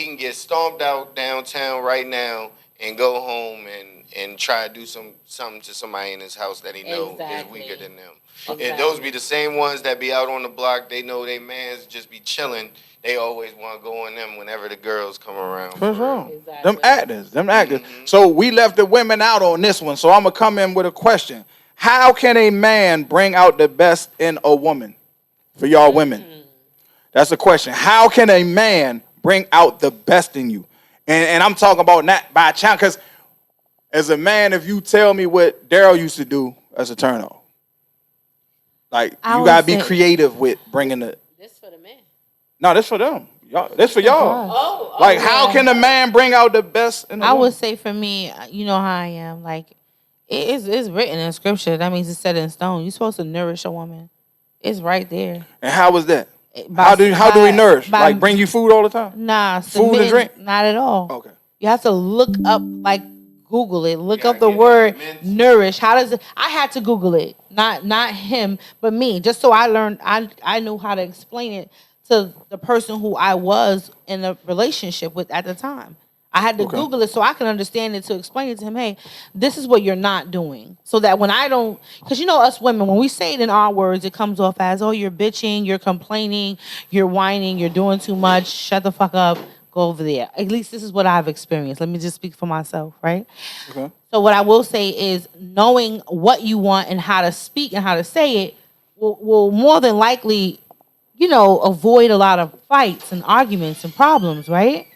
can get stomped out downtown right now and go home and try to do something to somebody in his house that he know is weaker than them. Exactly. And those be the same ones that be out on the block. They know they mans just be chilling. They always want to go on them whenever the girls come around. For sure. Exactly. Them actors. So we left the women out on this one. So I'm going to come in with a question. How can a man bring out the best in a woman? For y'all women. That's the question. How can a man bring out the best in you? And I'm talking about not by chance. Because as a man, if you tell me what Daryl used to do, that's a turn off. Like, you got to be creative with bringing the... This for the men. No, this for them. Y'all, this for y'all. Oh, like, how can a man bring out the best in a woman? would say for me, you know how I am. Like, it's written in scripture. That means it's set in stone. You're supposed to nourish a woman. It's right there. And how was that? How do we nourish? Like, bring you food all the time? Nah. Food and drink? Not at all. Okay. You have to look up, like, Google it. Look up the word nourish. How does it? I had to Google it. Not him, but me. Just so I learned. I knew how to explain it to the person who I was in a relationship with at the time. I had to Google it so I can understand it to explain it to him. Hey, this is what you're not doing. So that when I don't, because you know us women, when we say it in our words, it comes off as, oh, you're bitching, you're complaining, you're whining, you're doing too much. Shut the fuck up. Go over there. At least this is what I've experienced. Let me just speak for myself, right? Okay. So what I will say is knowing what you want and how to speak and how to say it will more than likely, avoid a lot of fights and arguments and problems, right?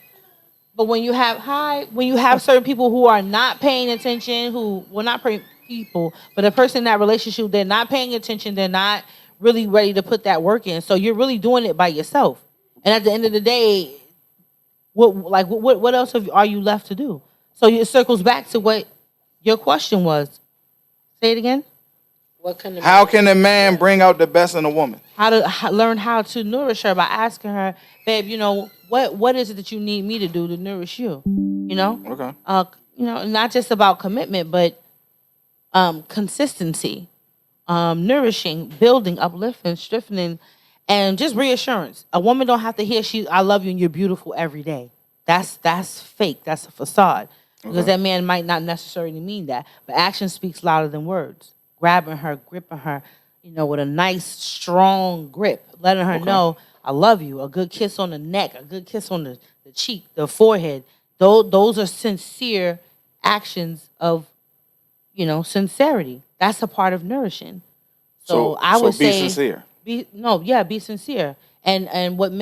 But when you have certain people who are not paying attention, but a person in that relationship, they're not paying attention, they're not really ready to put that work in. So you're really doing it by yourself. And at the end of the day, what else are you left to do? So it circles back to what your question was. Say it again. How can a man bring out the best in a woman? Learn how to nourish her by asking her, babe, what is it that you need me to do to nourish you? Okay. Not just about commitment, but consistency, nourishing, building, uplifting, strengthening, and just reassurance. A woman don't have to hear I love you and you're beautiful every day. That's fake. That's a facade. Because that man might not necessarily mean that. But action speaks louder than words. Grabbing her, gripping her, with a nice, strong grip. Letting her know, I love you. A good kiss on the neck, a good kiss on the cheek, the forehead. Those are sincere actions of, sincerity. That's a part of nourishing. So I would say... be sincere. Be sincere. And what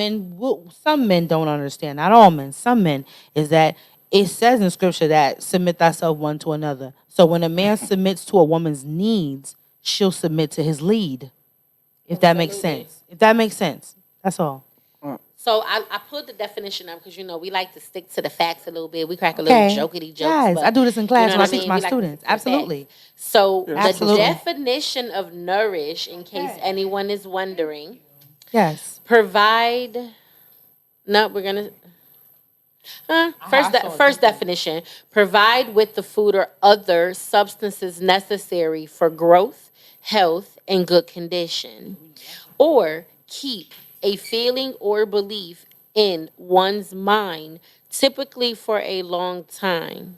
some men don't understand, not all men, some men, is that it says in scripture that submit thyself one to another. So when a man submits to a woman's needs, she'll submit to his lead. If that makes sense. That's all. So I pulled the definition up because, we like to stick to the facts a little bit. We crack a little jokey jokes. Yes, I do this in class when I teach my students. Absolutely. So the definition of nourish, in case anyone is wondering. Yes. Provide. No, we're going to. First definition. Provide with the food or other substances necessary for growth, health, and good condition. Or keep a feeling or belief in one's mind, typically for a long time.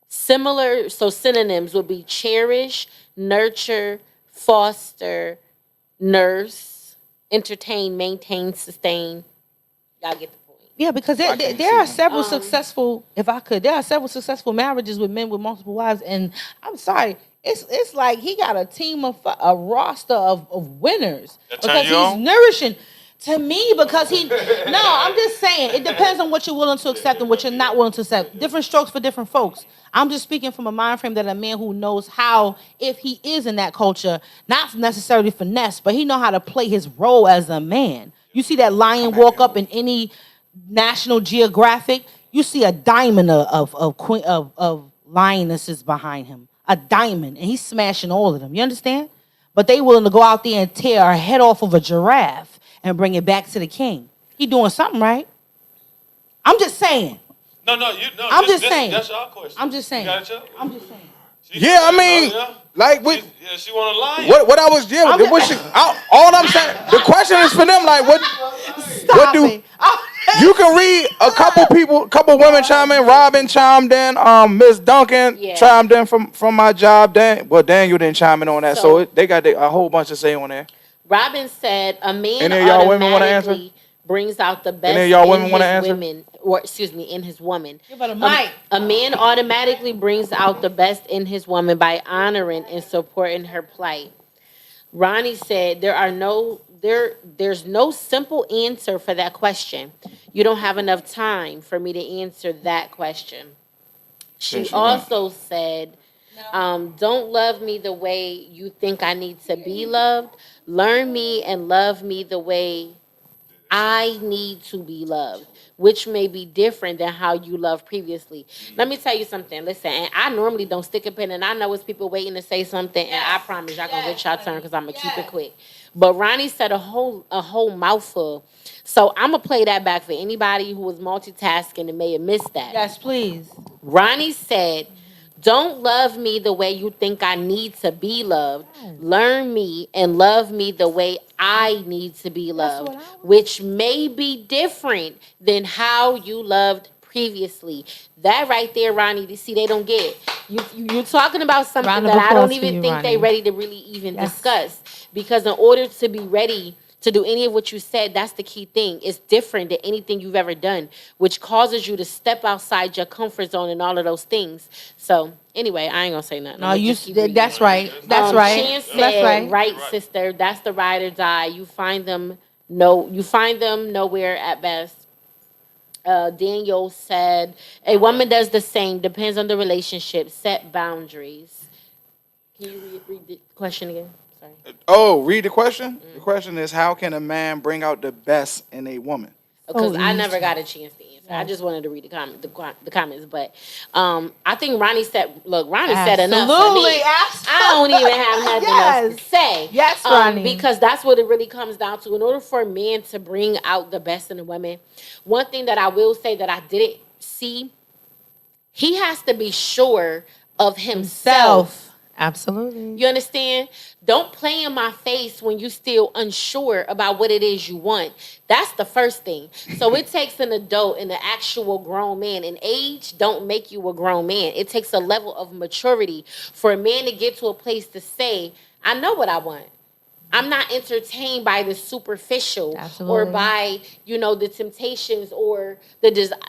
So synonyms would be cherish, nurture, foster, nurse, entertain, maintain, sustain. Y'all get the point. Yeah, because there are several successful. If I could, there are several successful marriages with men with multiple wives, and I'm sorry, it's like he got a team of a roster of winners That turn because you he's on? nourishing. To me, because no, I'm just saying it depends on what you're willing to accept and what you're not willing to accept. Different strokes for different folks. I'm just speaking from a mind frame that a man who knows how, if he is in that culture, not necessarily finesse, but he know how to play his role as a man. You see that lion walk up in any National Geographic, you see a diamond of lionesses behind him, a diamond, and he's smashing all of them. You understand? But they willing to go out there and tear a head off of a giraffe and bring it back to the king. He doing something right. I'm just saying. No. I'm just saying. That's our question. I'm just saying. You got it, Chuck? I'm just saying. Yeah, I mean, like with She want a lion. what I was all I'm saying. The question is for them. Like, what do it. you can read a couple women chime in. Robin chimed in. Miss Duncan chimed in from my job. Daniel didn't chime in on that. So they got a whole bunch to say on there. Robin said a man Any of y'all women wanna answer? automatically brings out the best Any of y'all women in wanna his answer? women, or excuse me, in his woman. Give her the mic. A man automatically brings out the best in his woman by honoring and supporting her plight. Ronnie said there's no simple answer for that question. You don't have enough time for me to answer that question. She also said, don't love me the way you think I need to be loved. Learn me and love me the way I need to be loved, which may be different than how you loved previously. Let me tell you something. Listen, and I normally don't stick a pin, and I know it's people waiting to say something, and I promise y'all gonna get y'all turn because I'm gonna keep it quick. But Ronnie said a whole mouthful. So I'm gonna play that back for anybody who was multitasking and may have missed that. Yes, please. Ronnie said, don't love me the way you think I need to be loved. Learn me and love me the way I need to be loved, which may be different than how you loved previously. That right there, Ronnie, see, they don't get it. You're talking about something Round of that I don't applause for even you, think they Ronnie. ready to really even discuss. Because in order to be ready to do any of what you said, that's the key thing. It's different than anything you've ever done, which causes you to step outside your comfort zone and all of those things. So anyway, I ain't gonna say nothing. No, that's right. That's right. Chance said, That's right. sister, that's the ride or die. You find them nowhere at best. Daniel said, a woman does the same, depends on the relationship, set boundaries. Can you read the question again? Sorry. Oh, read the question. The question is, how can a man bring out the best in a woman? Because I never got a chance to answer. I just wanted to read the comments. But I think Ronnie said enough for me. I don't even have nothing else to say. Yes, Ronnie. Because that's what it really comes down to. In order for a man to bring out the best in a woman, one thing that I will say that I didn't see, he has to be sure of himself. Absolutely. You understand? Don't play in my face when you still unsure about what it is you want. That's the first thing. So it takes an adult and an actual grown man. And age don't make you a grown man. It takes a level of maturity for a man to get to a place to say, I know what I want. I'm not entertained by the superficial or by, the temptations or the desire.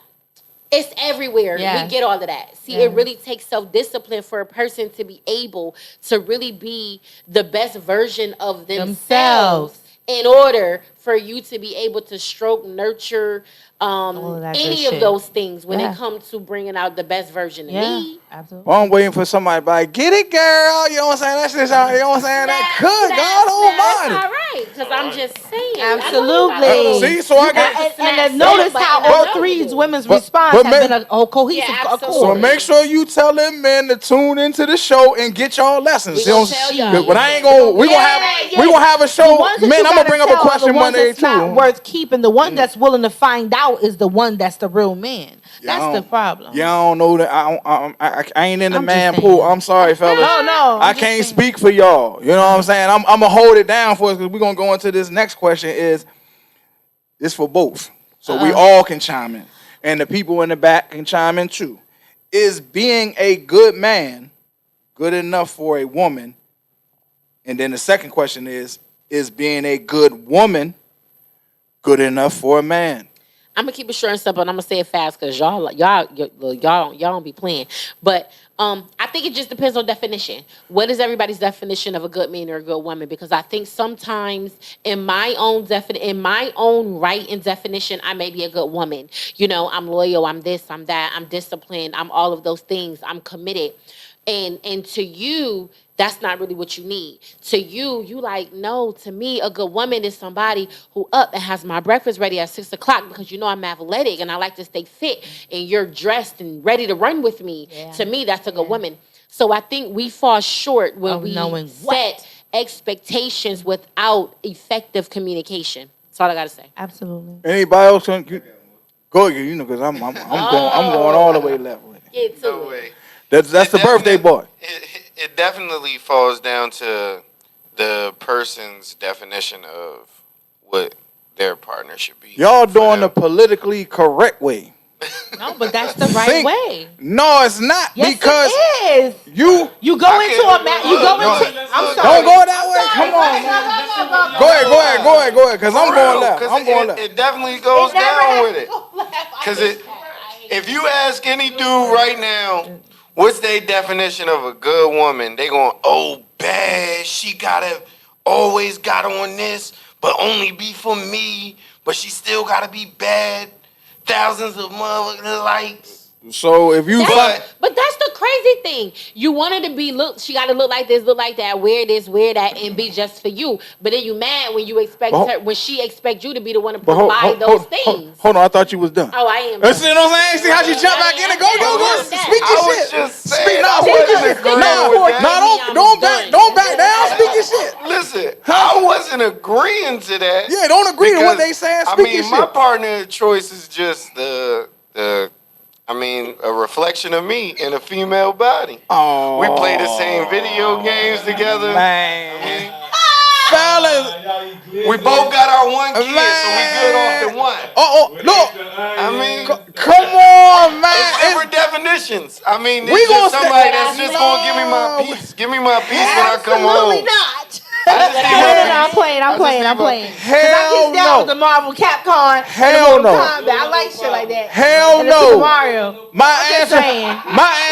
It's everywhere. Yes. We get all of that. See, it really takes self-discipline for a person to be able to really be the best version of themselves in order for you to be able to stroke, nurture, any of those things when it comes to bringing out the best version of me. Absolutely. Well, I'm waiting for somebody to be like, get it, girl. You know what I'm saying? That's just how, you know what I'm saying? That could, God almighty. That's all right, because I'm just saying. Absolutely. See, so I got... And notice how all three women's response have been a cohesive accord. So make sure you tell them men to tune into the show and get y'all lessons. We gonna tell y'all. But I ain't gonna... We gonna have a show. Man, I'm gonna bring up a question Monday, too. Not worth keeping. The one that's willing to find out is the one that's the real man. That's the problem. Yeah, I don't know that. I ain't in the man pool. I'm sorry, fellas. No. I can't speak for y'all. You know what I'm saying? I'm gonna hold it down for us because we're gonna go into this next question. It's for both. So we all can chime in. And the people in the back can chime in too. Is being a good man good enough for a woman? And then the second question is being a good woman good enough for a man? I'm gonna keep it short and simple, and I'm gonna say it fast because y'all don't be playing. But I think it just depends on definition. What is everybody's definition of a good man or a good woman? Because I think sometimes in my own right and definition, I may be a good woman. You know, I'm loyal, I'm this, I'm that, I'm disciplined, I'm all of those things, I'm committed. And to you, that's not really what you need. To you like, no, to me, a good woman is somebody who up and has my breakfast ready at 6 o'clock because you know I'm athletic and I like to stay fit and you're dressed and ready to run with me. Yeah. To me, that's a good woman. So I think we fall short when we set expectations without effective communication. That's all I got to say. Absolutely. Anybody else? Go again, you know, because I'm going all the way left with it. Get to it. Way. That's the birthday boy. It definitely falls down to the person's definition of what their partner should be. Y'all doing the politically correct way. No, but that's the right way. No, it's not. Yes, because it is. you go into a I'm sorry. Don't go that way. Come on, man. Go ahead. Because I'm going left. It definitely goes down with it. Because if you ask any dude right now, what's their definition of a good woman? They going, oh, bad. She always got on this, but only be for me. But she still gotta be bad. Thousands of motherfucking likes. So if you but that's the crazy thing. You wanted to be she got to look like this, look like that, wear this, wear that, and be just for you. But then you mad when you expect her, when she expects you to be the one to provide those things. Hold on, I thought you was done. Oh, I am. You see what I'm saying? See how she jumped back in and go. Speak your shit. Just saying, don't back down. Speak your shit. Listen, I wasn't agreeing to that. Yeah, don't agree to what they saying. Speak your shit. My partner choice is just a reflection of me in a female body. Oh, we play the same video games together. Man. Fellas, we both got our one kid, so we good off the one. Look. Come on, man. It's different definitions. We gonna somebody that's just gonna give me my piece. Give me my piece when I come home. Absolutely not. I'm playing. Hell I get down with the Marvel Capcom. Hell no. I like shit like that. Hell no. Mario. My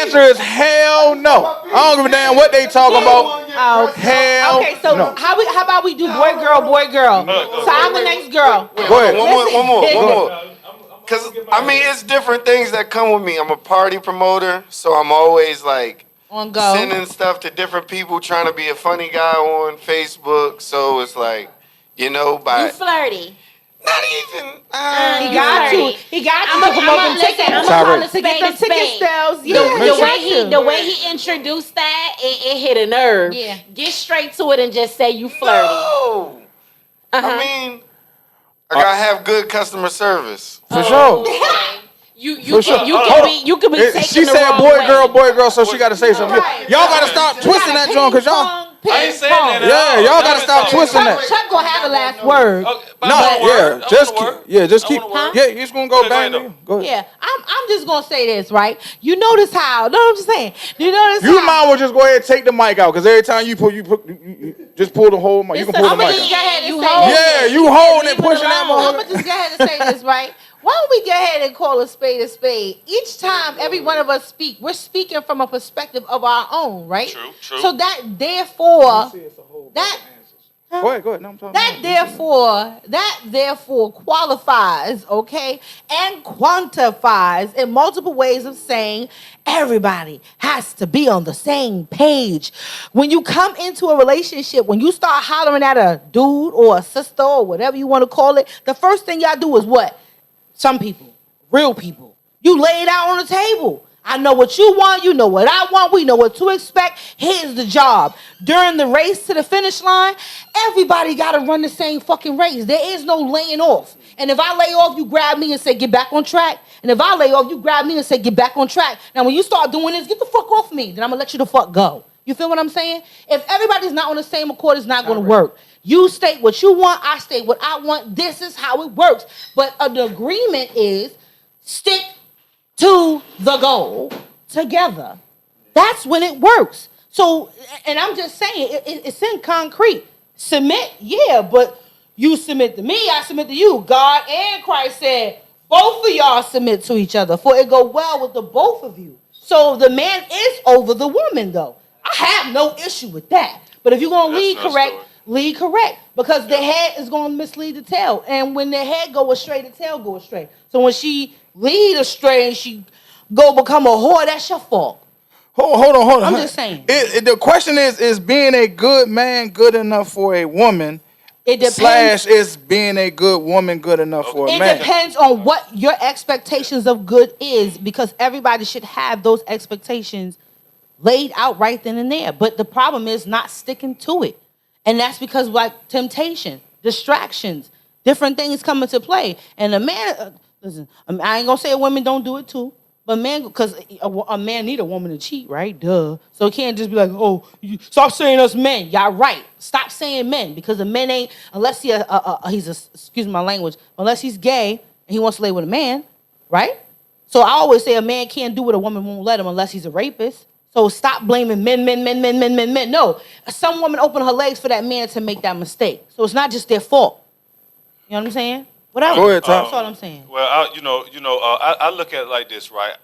answer is hell no. I don't give a damn what they talking about. Hell okay, so no. how about we do boy, girl? So I'm the next girl. Go ahead. One more. Because, it's different things that come with me. I'm a party promoter, so I'm always on go. Sending stuff to different people, trying to be a funny guy on Facebook. So it's you flirty. Not even. He got to promote them tickets. I'm calling to get them ticket sales. Yeah, the way he introduced that, it hit a nerve. Yeah. Get straight to it and just say you flirty. No. I gotta have good customer service. For sure. You can be taking she the said wrong boy, girl, so she got to say something. Right. Y'all got to stop twisting that joint, because y'all... I ain't saying that. Yeah, y'all got to stop twisting that. Chuck gonna have the last word. Just keep... Yeah, you just going to go bang. Go ahead. Yeah, I'm just going to say this, right? You notice how... No, I'm just saying. You notice how... You might well just go ahead and take the mic out, because every time you just pull the whole mic. You can pull the mic out. You holding it, pushing that motherfucker. I'm going to just go ahead and say this, right? Why don't we go ahead and call a spade a spade? Each time every one of us speak, we're speaking from a perspective of our own, right? True. So that therefore, Go ahead. No, I'm talking that therefore qualifies, okay, and quantifies in multiple ways of saying everybody has to be on the same page. When you come into a relationship, when you start hollering at a dude or a sister or whatever you want to call it, the first thing y'all do is what? Some people, real people, you lay it out on the table. I know what you want. You know what I want. We know what to expect. Here's the job. During the race to the finish line, everybody got to run the same fucking race. There is no laying off. And if I lay off, you grab me and say, get back on track. And if I lay off, you grab me and say, get back on track. Now, when you start doing this, get the fuck off me. Then I'm going to let you the fuck go. You feel what I'm saying? If everybody's not on the same accord, it's not going to work. You state what you want, I state what I want. This is how it works. But an agreement is stick to the goal together. That's when it works. So, and I'm just saying, it's in concrete. Submit, yeah, but you submit to me, I submit to you. God and Christ said, both of y'all submit to each other, for it go well with the both of you. So the man is over the woman, though. I have no issue with that. But if you're going to lead correct. Because the head is going to mislead the tail. And when the head go astray, the tail go astray. So when she lead astray and she go become a whore, that's your fault. Hold on. I'm just saying. The question is being a good man good enough for a woman? It depends. / is being a good woman good enough for a man? It depends on what your expectations of good is, because everybody should have those expectations laid out right then and there. But the problem is not sticking to it. And that's because like temptation, distractions, different things come into play. And a man, listen, I ain't gonna say women don't do it too. But man, because a man need a woman to cheat, right? Duh. So it can't just be like, oh, stop saying us men. Y'all right. Stop saying men, because the men ain't, unless excuse my language, unless he's gay and he wants to lay with a man, right? So I always say a man can't do what a woman won't let him unless he's a rapist. So stop blaming men. No, some woman open her legs for that man to make that mistake. So it's not just their fault. You know what I'm saying? Whatever. Go ahead, Tom. That's all I'm saying. Well, I look at it like this, right?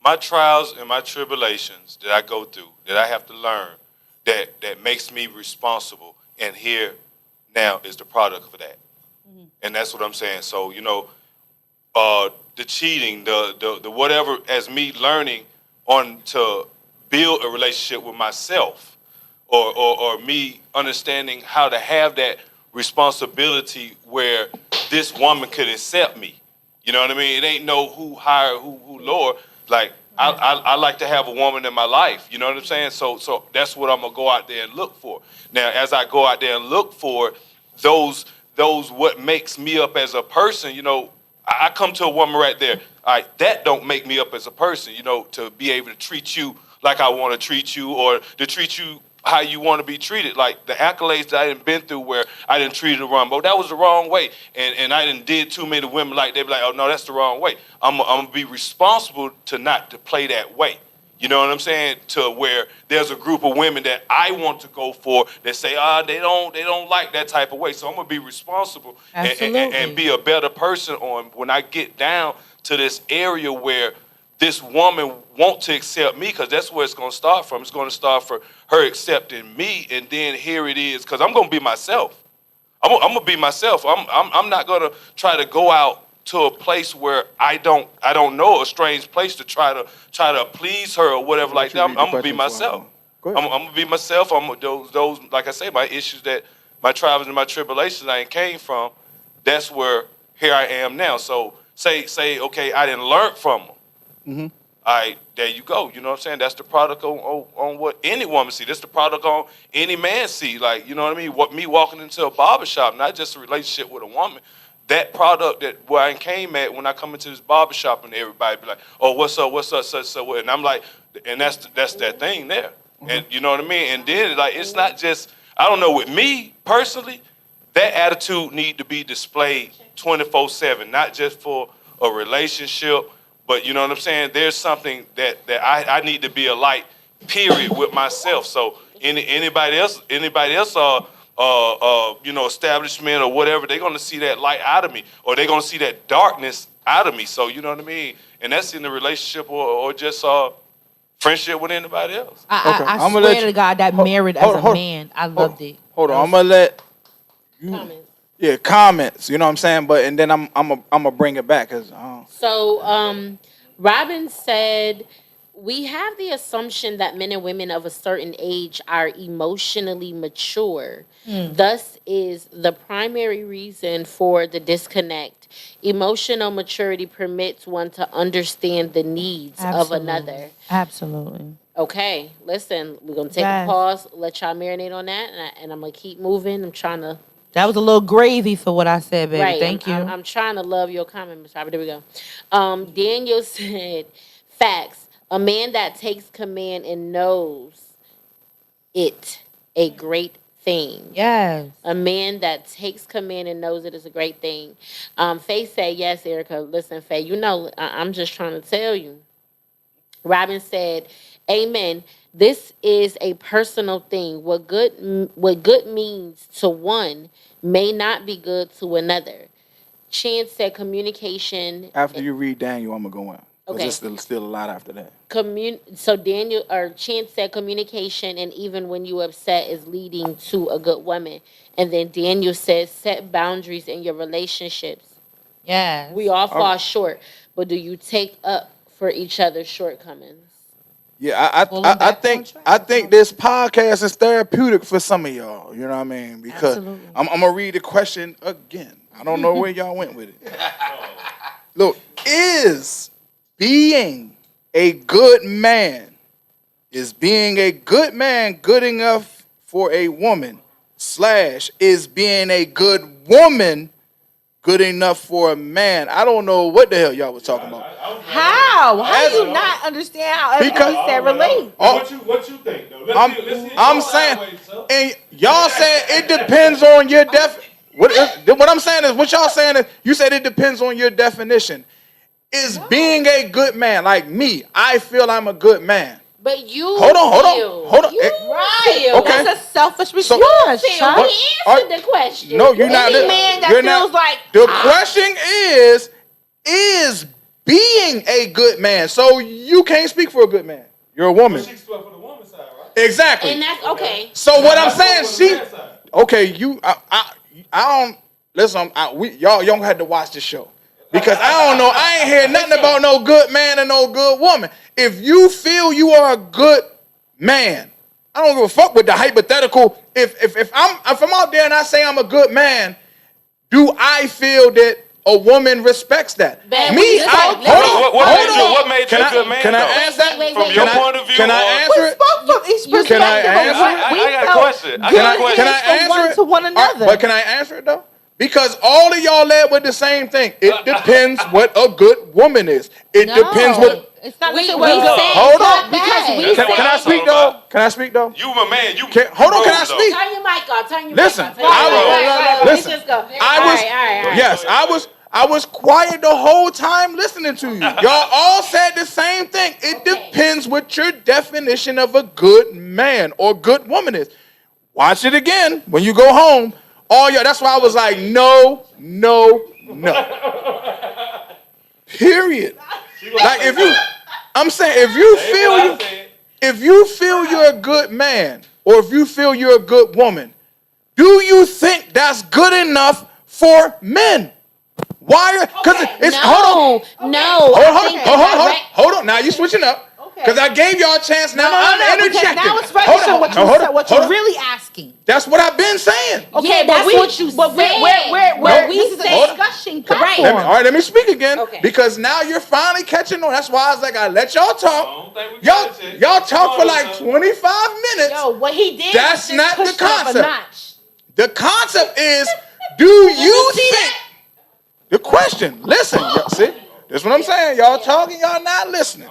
My trials and my tribulations that I go through, that I have to learn, that makes me responsible, and here now is the product of that. Mm-hmm. And that's what I'm saying. So, the cheating, the whatever, as me learning on to build a relationship with myself, or me understanding how to have that responsibility where this woman could accept me. You know what I mean? It ain't no who higher, who lower. Like, I like to have a woman in my life. You know what I'm saying? So that's what I'm going to go out there and look for. Now, as I go out there and look for those what makes me up as a person, I come to a woman right there. All right, that don't make me up as a person, to be able to treat you like I want to treat you, or to treat you how you want to be treated. Like the accolades that I didn't been through where I didn't treat it wrong, but that was the wrong way. And I didn't did too many women like, they be like, oh no, that's the wrong way. I'm gonna be responsible to not to play that way. You know what I'm saying? To where there's a group of women that I want to go for that say, they don't like that type of way. So I'm gonna be responsible and be a better person on when I get down to this area where this woman want to accept me, because that's where it's going to start from. It's going to start for her accepting me, and then here it is, because I'm going to be myself. I'm going to be myself. I'm not going to try to go out to a place where I don't know, a strange place, to try to please her or whatever like that. I'm going to be myself. I'm going to be myself. Those like I say, my issues, that my trials and my tribulations I came from, that's where here I am now. So say okay, I didn't learn from them. Mm-hmm. All right, there you go. You know what I'm saying? That's the product on what any woman see. That's the product on any man see. Like, you know what I mean? What me walking into a barbershop, not just a relationship with a woman. That product that where I came at when I come into this barbershop, and everybody be like, oh, what's up, so what? And I'm like, and that's that thing there. Mm-hmm. And you know what I mean? And then like, it's not just, I don't know, with me personally, that attitude need to be displayed 24/7, not just for a relationship. But you know what I'm saying? There's something that I need to be a light, period, with myself. So anybody else, establishment or whatever, they're gonna see that light out of me, or they're gonna see that darkness out of me. So you know what I mean? And that's in the relationship or just friendship with anybody else. I swear to God, that married as a man, I loved it. Hold on, I'm gonna let you. Comments. Yeah, comments. You know what I'm saying? But and then I'm gonna bring it back, cause. So, Robin said, we have the assumption that men and women of a certain age are emotionally mature. Thus is the primary reason for the disconnect. Emotional maturity permits one to understand the needs of another. Absolutely. Okay, listen, we're going to take a pause, let y'all marinate on that, and I'm going to keep moving. I'm trying to... That was a little gravy for what I said, baby. Right. Thank you. I'm trying to love your comment, Ms. Robert. There we go. Daniel said, facts. A man that takes command and knows it, a great thing. Yes. A man that takes command and knows it is a great thing. Faye said, yes, Erica. Listen, Faye, you know, I'm just trying to tell you. Robin said, amen. This is a personal thing. What good means to one may not be good to another. Chance said communication. After you read Daniel, I'm gonna go in. Okay. There's still a lot after that. So Daniel or Chance said communication, and even when you upset, is leading to a good woman. And then Daniel says set boundaries in your relationships. Yes. We all fall short, but do you take up for each other's shortcomings? Yeah, I think this podcast is therapeutic for some of y'all. You know what I mean? Because Absolutely. I'm gonna read the question again. I don't know where y'all went with it. Look, is being a good man good enough for a woman? / is being a good woman good enough for a man? I don't know what the hell y'all was talking about. How? How do you not understand how everybody said relate? What you think though? I'm saying, and y'all said it depends on your what I'm saying is, what y'all saying is, you said it depends on your definition. Is being a good man, like me, I feel I'm a good man. But you hold on. You feel. Okay. That's a selfish response. He answered the question. No, you're not. Any man that you're feels not, like the question is being a good man. So you can't speak for a good man. You're a woman. She spoke for the woman's side, right? Exactly. And that's okay. So what I'm saying, I don't listen. Y'all gonna have to watch the show because I don't know. I ain't hear nothing about no good man and no good woman. If you feel you are a good man, I don't give a fuck with the hypothetical. If I'm out there and I say I'm a good man, do I feel that a woman respects that? What made you a good man? Can I answer that? From your point of view? Can I answer it? Can I answer it? I got a question. Can I answer it? To one another. But can I answer it though? Because all of y'all led with the same thing. It depends what a good woman is. It depends what. It's not We said hold on. because we said. Can I speak though? Can I speak though? You my man. Hold on. Can I speak? Turn your mic off. Turn your Listen, mic off. listen. Let's just go. Yes, I was quiet the whole time listening to you. Y'all all said the same thing. It depends what your definition of a good man or good woman is. Watch it again when you go home. All y'all. That's why I was like, no. Period. Like if you feel you're a good man or if you feel you're a good woman, do you think that's good enough for men? Why? Because it's hold on. Now you switching up because I gave y'all a chance. Now I'm interjecting. Now it's registering what you're really asking. That's what I've been saying. Okay, that's what you said. Where this is a discussion platform. All right, let me speak again. Okay. Because now you're finally catching on. That's why I was like, I let y'all talk. Y'all talk for like 25 minutes. Yo, what he did. That's not the concept. The concept is, do you think? The question. Listen, y'all, see, this is what I'm saying. Y'all talking, y'all not listening.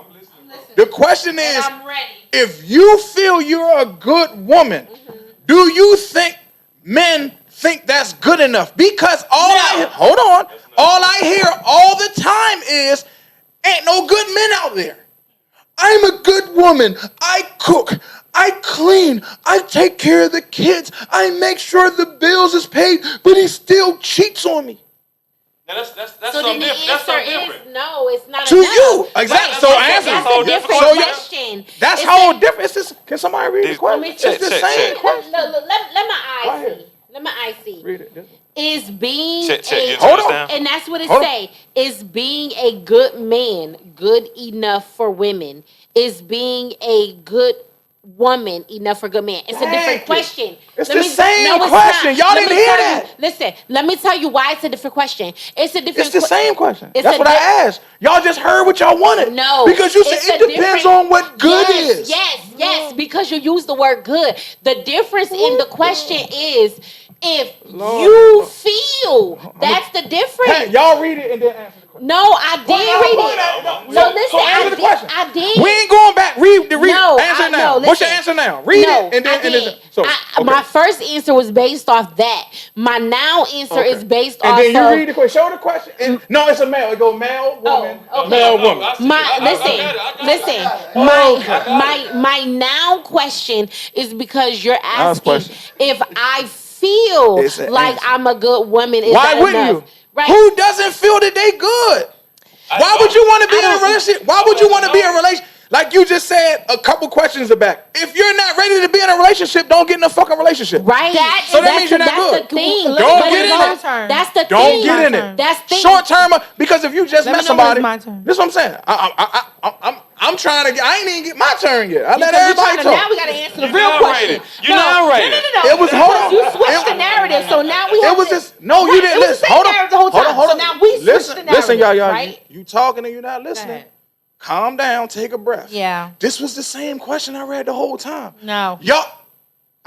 The question is, if you feel you're a good woman, do you think men think that's good enough? Because all I hear all the time is, ain't no good men out there. I'm a good woman. I cook. I clean. I take care of the kids. I make sure the bills is paid, but he still cheats on me. Now that's So something then the different. That's something answer different. is no, it's not To enough. you, exactly. So answer. That's a different question. That's It's how a- different. It's just, can somebody read the question? It's the same question. Let my eyes Right see. Let my eyes see. Read it. Is being Check, a hold on. and that's what it Hold on. say. Is being a good man good enough for women? Is being a good woman enough for good man? It's a different Thank question. you. It's the same question. Y'all didn't hear that. Listen, let me tell you why it's a different question. It's a different. It's the same question. It's That's a what I asked. Y'all just heard what y'all wanted. No, Because you said it's it a depends different- on what good is. Yes, because you use the word good. The difference in the question is if you feel. That's the difference. Hey, y'all read it and then answer the question. question. No, I did read it. No, listen, answer the question. I did. We ain't going back. Read. No, answer I- now. no, What's your listen. answer now? Read No, it and then. I did. So My first answer was based off that. My now answer is based and off then you of. read the question. Show the question. And, no, it's a male. It go male, woman, okay. male, woman. My now question is because you're asking question. if I feel It's an like answer. I'm a good woman. Is Why that wouldn't enough? you? Right. Who doesn't feel that they good? Why would you want to be in a relationship? Why would you want to be in a relationship? Like you just said a couple questions back. If you're not ready to be in a relationship, don't get in a fucking relationship. Right. So that means you're not that's good. the thing. Don't But get in it's it. all- That's the Don't thing. get in it. That's the thing. Short term, because if you just Let met me know when somebody, it's my turn. this is what I'm saying. I'm trying to get. I ain't even get my turn yet. I let Because everybody talk. now we got to answer the You real narrated. question. You narrated. No. It was hold on. You switched the narrative, so now we have It was to, just no. You Right, didn't it was listen. the same Hold on. narrative the whole Hold on. time. Hold So on. now we switched listen, the narrative, listen, y'all. right? You talking and you're not listening. ahead. Calm down. Take a breath. Yeah. This was the same question I read the whole time. No. Y'all,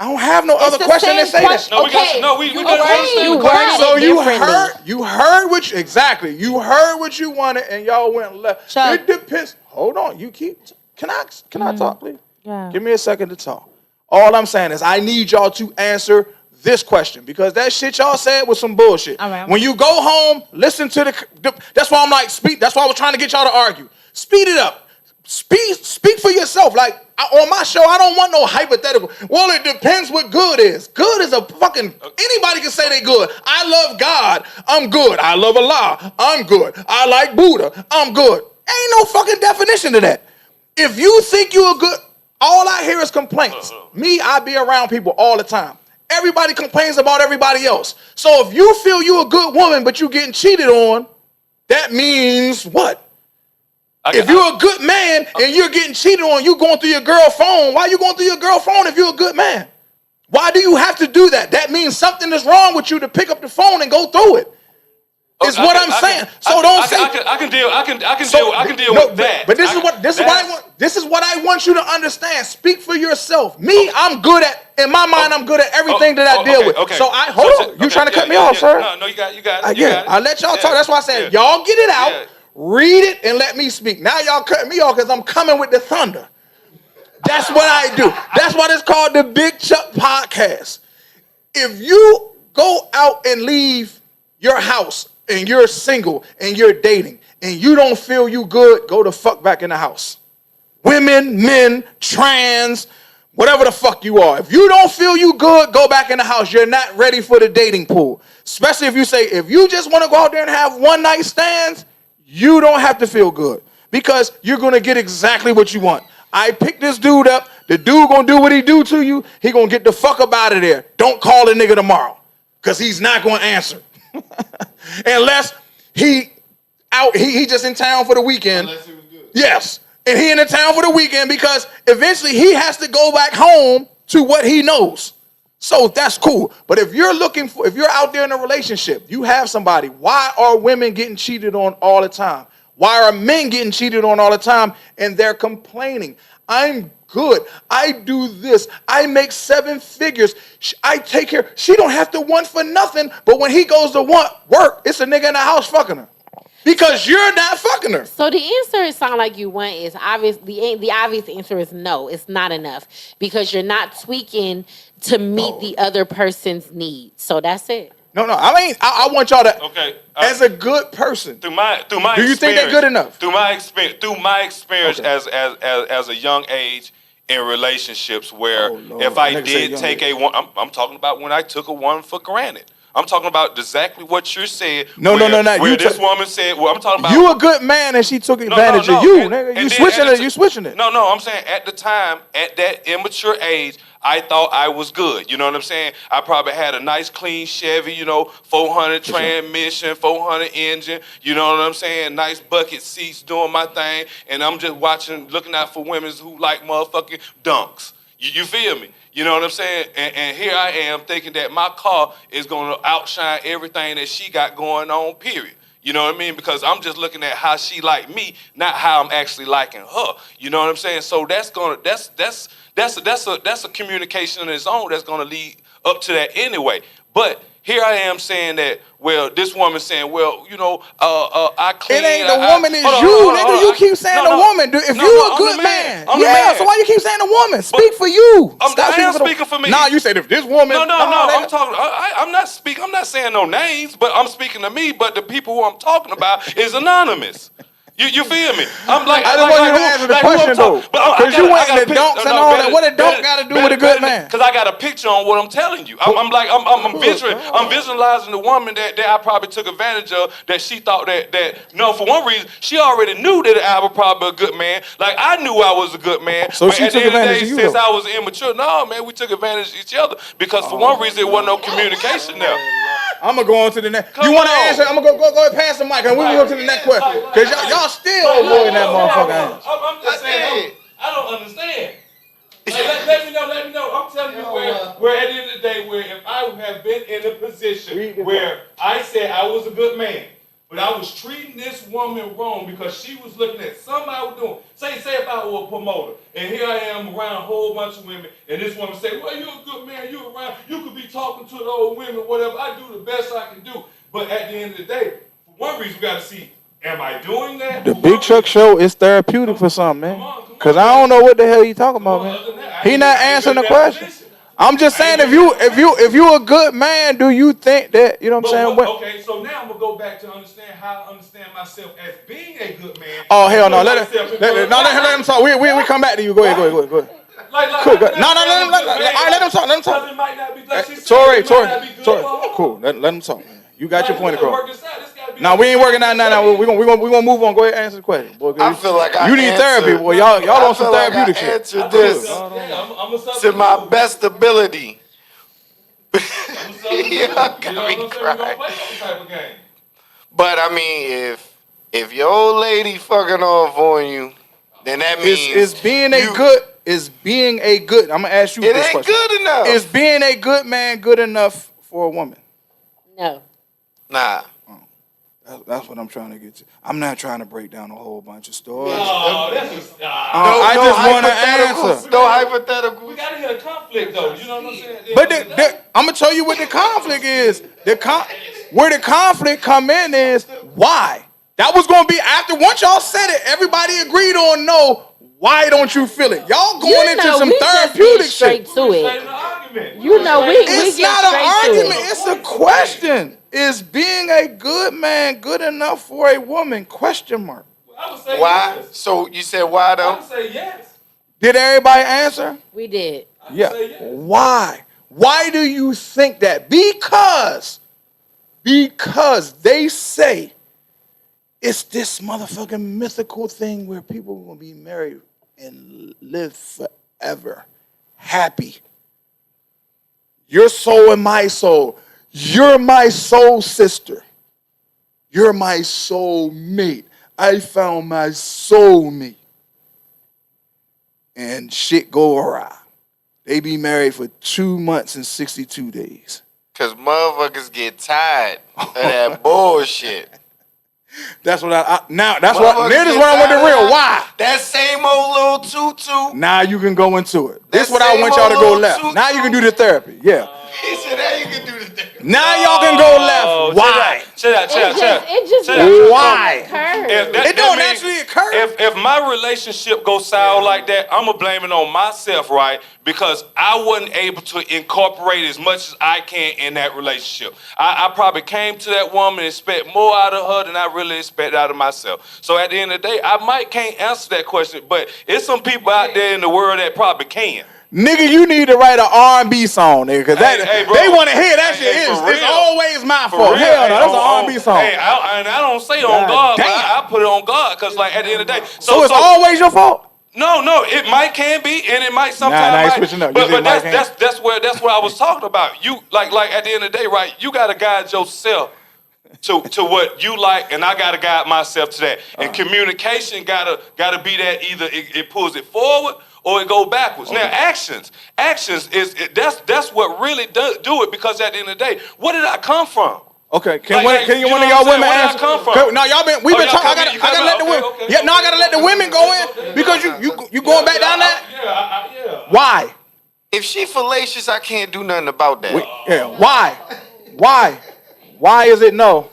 I don't have no other the question same to say question. that. No, we got Okay. you. No, we You got worded- understand you the worded question. So it you differently. heard what exactly. You heard what you wanted, and y'all went left. Chuck. It depends. Hold on. You keep. Can I talk, please? Yeah. Give me a second to talk. All I'm saying is I need y'all to answer this question because that shit y'all said was some bullshit. All right. When you go home, listen to that's why I'm like speak. That's why I was trying to get y'all to argue. Speed it up. Speak for yourself. Like on my show, I don't want no hypothetical. Well, it depends what good is. Good is a fucking anybody can say they good. I love God. I'm good. I love Allah. I'm good. I like Buddha. I'm good. Ain't no fucking definition to that. If you think you're good, all I hear is complaints. Me, I be around people all the time. Everybody complains about everybody else. So if you feel you a good woman, but you getting cheated on, that means what? If you're a good man and you're getting cheated on, you going through your girl phone. Why are you going through your girl phone if you're a good man? Why do you have to do that? That means something is wrong with you to pick up the phone and go through it. Is what I'm saying. So don't say. I can deal No, with that. But this is what I want you to understand. Speak for yourself. Me, I'm good at. In my mind, I'm good at everything that I deal with. Okay. So hold on. You trying to cut me off, sir? No, you got it. I let y'all talk. That's why I said y'all get it out, read it, and let me speak. Now y'all cutting me off because I'm coming with the thunder. That's what I do. That's why it's called the Big Chuck Podcast. If you go out and leave your house and you're single and you're dating and you don't feel you good, go the fuck back in the house. Women, men, trans, whatever the fuck you are. If you don't feel you good, go back in the house. You're not ready for the dating pool. Especially if you say, if you just want to go out there and have one night stands, you don't have to feel good because you're going to get exactly what you want. I picked this dude up. The dude going to do what he do to you. He going to get the fuck up out of there. Don't call a nigga tomorrow because he's not going to answer. Unless he just in town for the weekend. Unless it was good. Yes. And he in the town for the weekend because eventually he has to go back home to what he knows. So that's cool. But if you're out there in a relationship, you have somebody, why are women getting cheated on all the time? Why are men getting cheated on all the time? And they're complaining. I'm good. I do this. I make 7 figures. I take care. She don't have to want for nothing. But when he goes to work, it's a nigga in the house fucking her. Because you're not fucking her. So the answer it sound like you want is obvious. The obvious answer is no. It's not enough because you're not tweaking to meet the other person's needs. So that's it. No. I want y'all to. Okay. As a good person. Through my Do you think they're good enough? Through my experience as a young age in relationships where if I did take I'm talking about when I took a woman for granted. I'm talking about exactly what you're saying. No. Where this woman said, well, I'm talking about you a good man and she took advantage of you, nigga. You switching it. No, I'm saying at the time, at that immature age, I thought I was good. You know what I'm saying? I probably had a nice clean Chevy, 400 transmission, 400 engine, you know what I'm saying? Nice bucket seats doing my thing. And I'm just looking out for women who like motherfucking dunks. You feel me? You know what I'm saying? And here I am thinking that my car is going to outshine everything that she got going on, period. You know what I mean? Because I'm just looking at how she like me, not how I'm actually liking her. You know what I'm saying? So that's a communication on its own that's gonna lead up to that anyway. But Here I am saying that, well, this woman saying, well, I clean. It ain't the woman, it's you, nigga. You keep saying the woman. If you a good man, yeah. So why you keep saying the woman? Speak for you. I am speaking for me. Nah, you said if this woman. No. I'm talking. I'm not speaking. I'm not saying no names, but I'm speaking to me. But the people who I'm talking about is anonymous. You feel me? I'm like, I just want you to answer the question though, because you went in the dunks and all that. What a dunk got to do with a good man? Because I got a picture on what I'm telling you. I'm visualizing the woman that I probably took advantage of. That she thought that for one reason she already knew that I was probably a good man. Like I knew I was a good man. So she took advantage of you. Since I was immature, no man, we took advantage of each other because for one reason there wasn't no communication there. I'm gonna go on to the next. You want to answer? I'm gonna go ahead past the mic and we can go to the next question because y'all still avoiding that motherfucker. I'm just saying, I don't understand. Like, let me know. I'm telling you where at the end of the day, where if I have been in a position where I said I was a good man, but I was treating this woman wrong because she was looking at something I was doing. Say if I were a promoter, and here I am around a whole bunch of women, and this woman say, well, you're a good man, you could be talking to the old women, whatever. I do the best I can do. But at the end of the day, for one reason, we got to see, am I doing that? The Big Chuck Show is therapeutic for something, man. Because I don't know what the hell you talking about, man. He not answering the question. I'm just saying, if you a good man, do you think that, you know what I'm saying? Okay, so now I'm gonna go back to understand how I understand myself as being a good man. Oh hell no, let him talk. We come back to you. Go ahead. Cool. No, let him talk. Because it might not be like she said, Tory. it might not be good. Cool. Let him talk, man. You got your point across. No, we ain't working out now. We gonna move on. Go ahead and answer the question, boy. I feel like you need therapy, boy. Y'all on some therapeutic shit. Answer this to my best ability. Y'all got me crying. But I mean, if your old lady fucking off on you, then that means is being a good. I'm gonna ask you this question. It ain't good enough. Is being a good man good enough for a woman? No. Nah. That's what I'm trying to get to. I'm not trying to break down a whole bunch of stories. I just want to answer. No hypothetical. We gotta hit a conflict though. You know what I'm saying? But I'm gonna tell you what the conflict is. Where the conflict come in is why. That was gonna be after once y'all said it. Everybody agreed on no. Why don't you feel it? Y'all going into some therapeutic straight shit. to it. It's not an argument. It's a question. Is being a good man good enough for a woman? Question mark. I would say why? Yes. So you said why though? I would say yes. Did everybody answer? We did. Yeah. Why? Why do you think that? Because they say it's this motherfucking mythical thing where people are gonna be married and live forever, happy. Your soul and my soul. You're my soul sister. You're my soul mate. I found my soul mate. And shit go awry. They be married for 2 months and 62 days. Because motherfuckers get tired of that bullshit. That's what I this is what I want to real. Why? That same old little tutu. Now you can go into it. This is what I want y'all to go left. Now you can do the therapy. Yeah. He said now you can do the therapy. Now y'all can go left. Why? Chill out. It just why? It don't actually occur. If my relationship goes sour like that, I'm going to blame it on myself, right? Because I wasn't able to incorporate as much as I can in that relationship. I probably came to that woman and expect more out of her than I really expect out of myself. So at the end of the day, I can't answer that question, but it's some people out there in the world that probably can. Nigga, you need to write an R&B song, nigga, because they want to hear that shit. It's always my fault. Hell no, that's an R&B song. I don't say on God, but I put it on God, because like at the end of the day. So it's always your fault? No, it can be, and it might sometimes. Switching up. But that's what I was talking about. You like at the end of the day, right? You gotta guide yourself to what you like, and I gotta guide myself to that. And communication gotta be that either it pulls it forward or it go backwards. Okay. Now actions that's what really do it, because at the end of the day, where did I come from? Okay, can one of y'all women answer? No, we've been talking. I gotta let the women. Yeah, no, I gotta let the women go in because you going back down that. Yeah. Why? If she fallacious, I can't do nothing about that. Why? Why? Why is it no?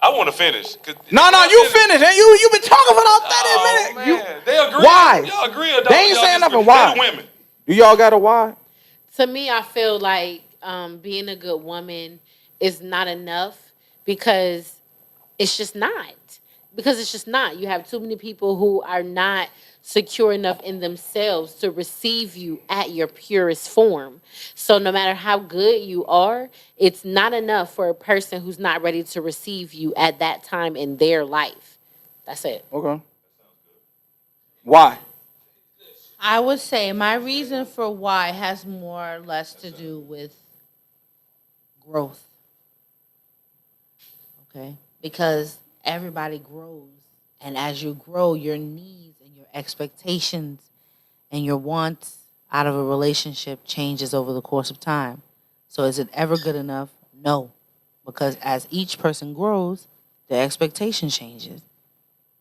I want to finish. No, you finish. And you been talking for about 30 minutes. Man, they agree. Why? Y'all agree or don't? They ain't Y'all saying disagree? nothing. Why? They the women. Do y'all got a why? To me, I feel like being a good woman is not enough because it's just not. Because it's just not. You have too many people who are not secure enough in themselves to receive you at your purest form. So no matter how good you are, it's not enough for a person who's not ready to receive you at that time in their life. That's it. Okay. Why? I would say my reason for why has more or less to do with growth. Okay? Because everybody grows. And as you grow, your needs and your expectations and your wants out of a relationship changes over the course of time. So is it ever good enough? No. Because as each person grows, their expectation changes.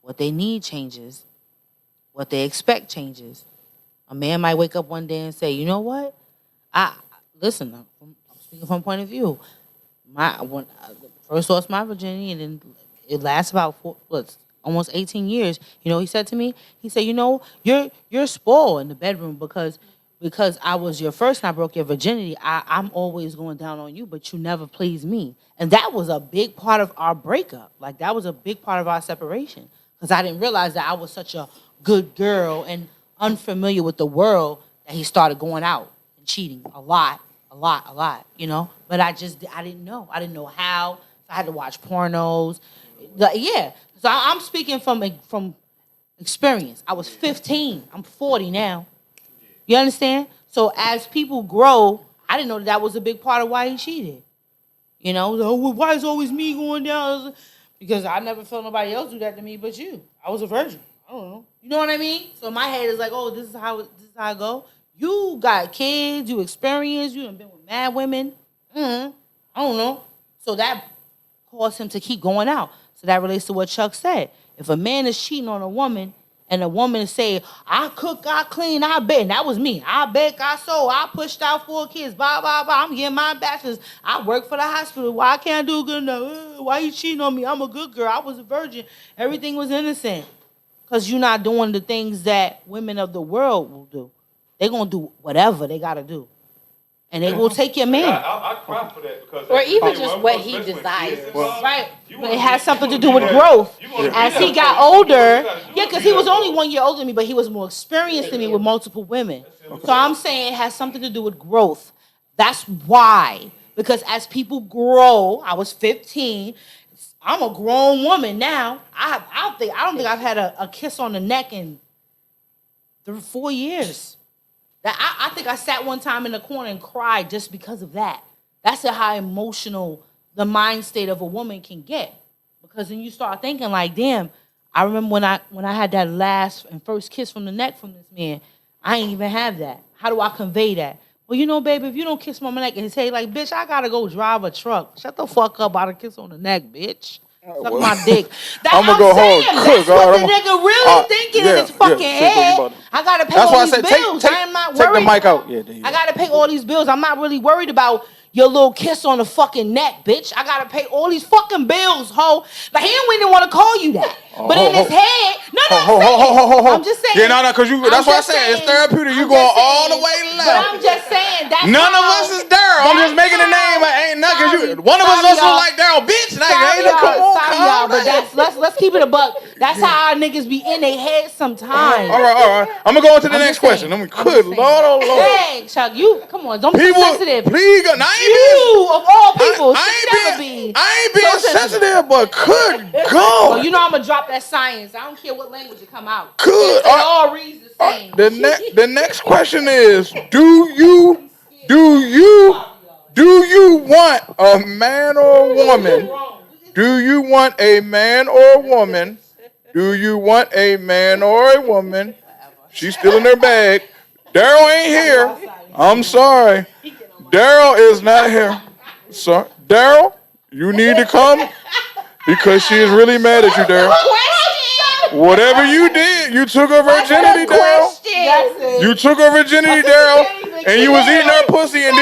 What they need changes. What they expect changes. A man might wake up one day and say, you know what? Listen, I'm speaking from a point of view. First lost my virginity, and then it lasts about almost 18 years. You know, he said to me, he said, you know, you're spoiled in the bedroom because I was your first and I broke your virginity. I'm always going down on you, but you never pleased me. And that was a big part of our breakup. Like, that was a big part of our separation because I didn't realize that I was such a good girl and unfamiliar with the world that he started going out and cheating a lot, you know? But I didn't know. I didn't know how. I had to watch pornos. Yeah. So I'm speaking from experience. I was 15. I'm 40 now. You understand? So as people grow, I didn't know that was a big part of why he cheated. You know, well, why is always me going down? Because I never felt nobody else do that to me but you. I was a virgin. I don't know. You know what I mean? So my head is like, oh, this is how I go. You got kids, you experience, you done been with mad women. I don't know. So that caused him to keep going out. So that relates to what Chuck said. If a man is cheating on a woman and a woman is saying, I cook, I clean, I bake, and that was me. I bake, I sew, I pushed out 4 kids, blah, blah, blah. I'm getting my bachelor's. I work for the hospital. Why I can't do good enough? Why you cheating on me? I'm a good girl. I was a virgin. Everything was innocent. Because you're not doing the things that women of the world will do. They're going to do whatever they got to do. And they will take your man. I cry for that because. Or even just what he desires. Right. But it has something to do with growth. As he got older, because he was only 1 year older than me, but he was more experienced than me with multiple women. So I'm saying it has something to do with growth. That's why. Because as people grow, I was 15. I'm a grown woman now. I don't think I've had a kiss on the neck in 4 years. I think I sat one time in the corner and cried just because of that. That's how emotional the mind state of a woman can get. Because then you start thinking like, damn, I remember when I had that last and first kiss from the neck from this man, I ain't even have that. How do I convey that? Well, you know, baby, if you don't kiss my neck and say like, bitch, I gotta go drive a truck. Shut the fuck up, I kiss on the neck, bitch. Suck my dick. I'm gonna go home. That's what the nigga really thinking in his fucking head. I gotta pay all these bills. I am not worried. Take the mic out. Yeah, I gotta pay all these bills. I'm not really worried about your little kiss on the fucking neck, bitch. I gotta pay all these fucking bills, ho. Like, he don't even want to call you that. But in his head, I'm just saying. Yeah, no, because that's what I said. It's therapeutic. You going all the way left. But I'm just saying that none of us is Daryl. I'm just making a name. Ain't nothing. One of us also like Daryl, bitch. Like, sorry, y'all, but let's keep it a buck. That's how our niggas be in their head sometimes. All right. I'm gonna go into the next question. Good Lord, oh Lord. Hey, Chuck, you come on, don't be sensitive. Please, go. You of all people should never be. I ain't being sensitive, but good God. Well, you know I'm gonna drop that science. I don't care what language it come out. Good. It all reads the same. The next question is, do you want a man or a woman? Do you want a man or a woman? Do you want a man or a woman? She's still in her bag. Daryl ain't here. I'm sorry. Daryl is not here. Sorry. Daryl, you need to come because she is really mad at you, Daryl. Whatever you did, you took her virginity, Daryl. You took her virginity, Daryl. And you was eating her pussy and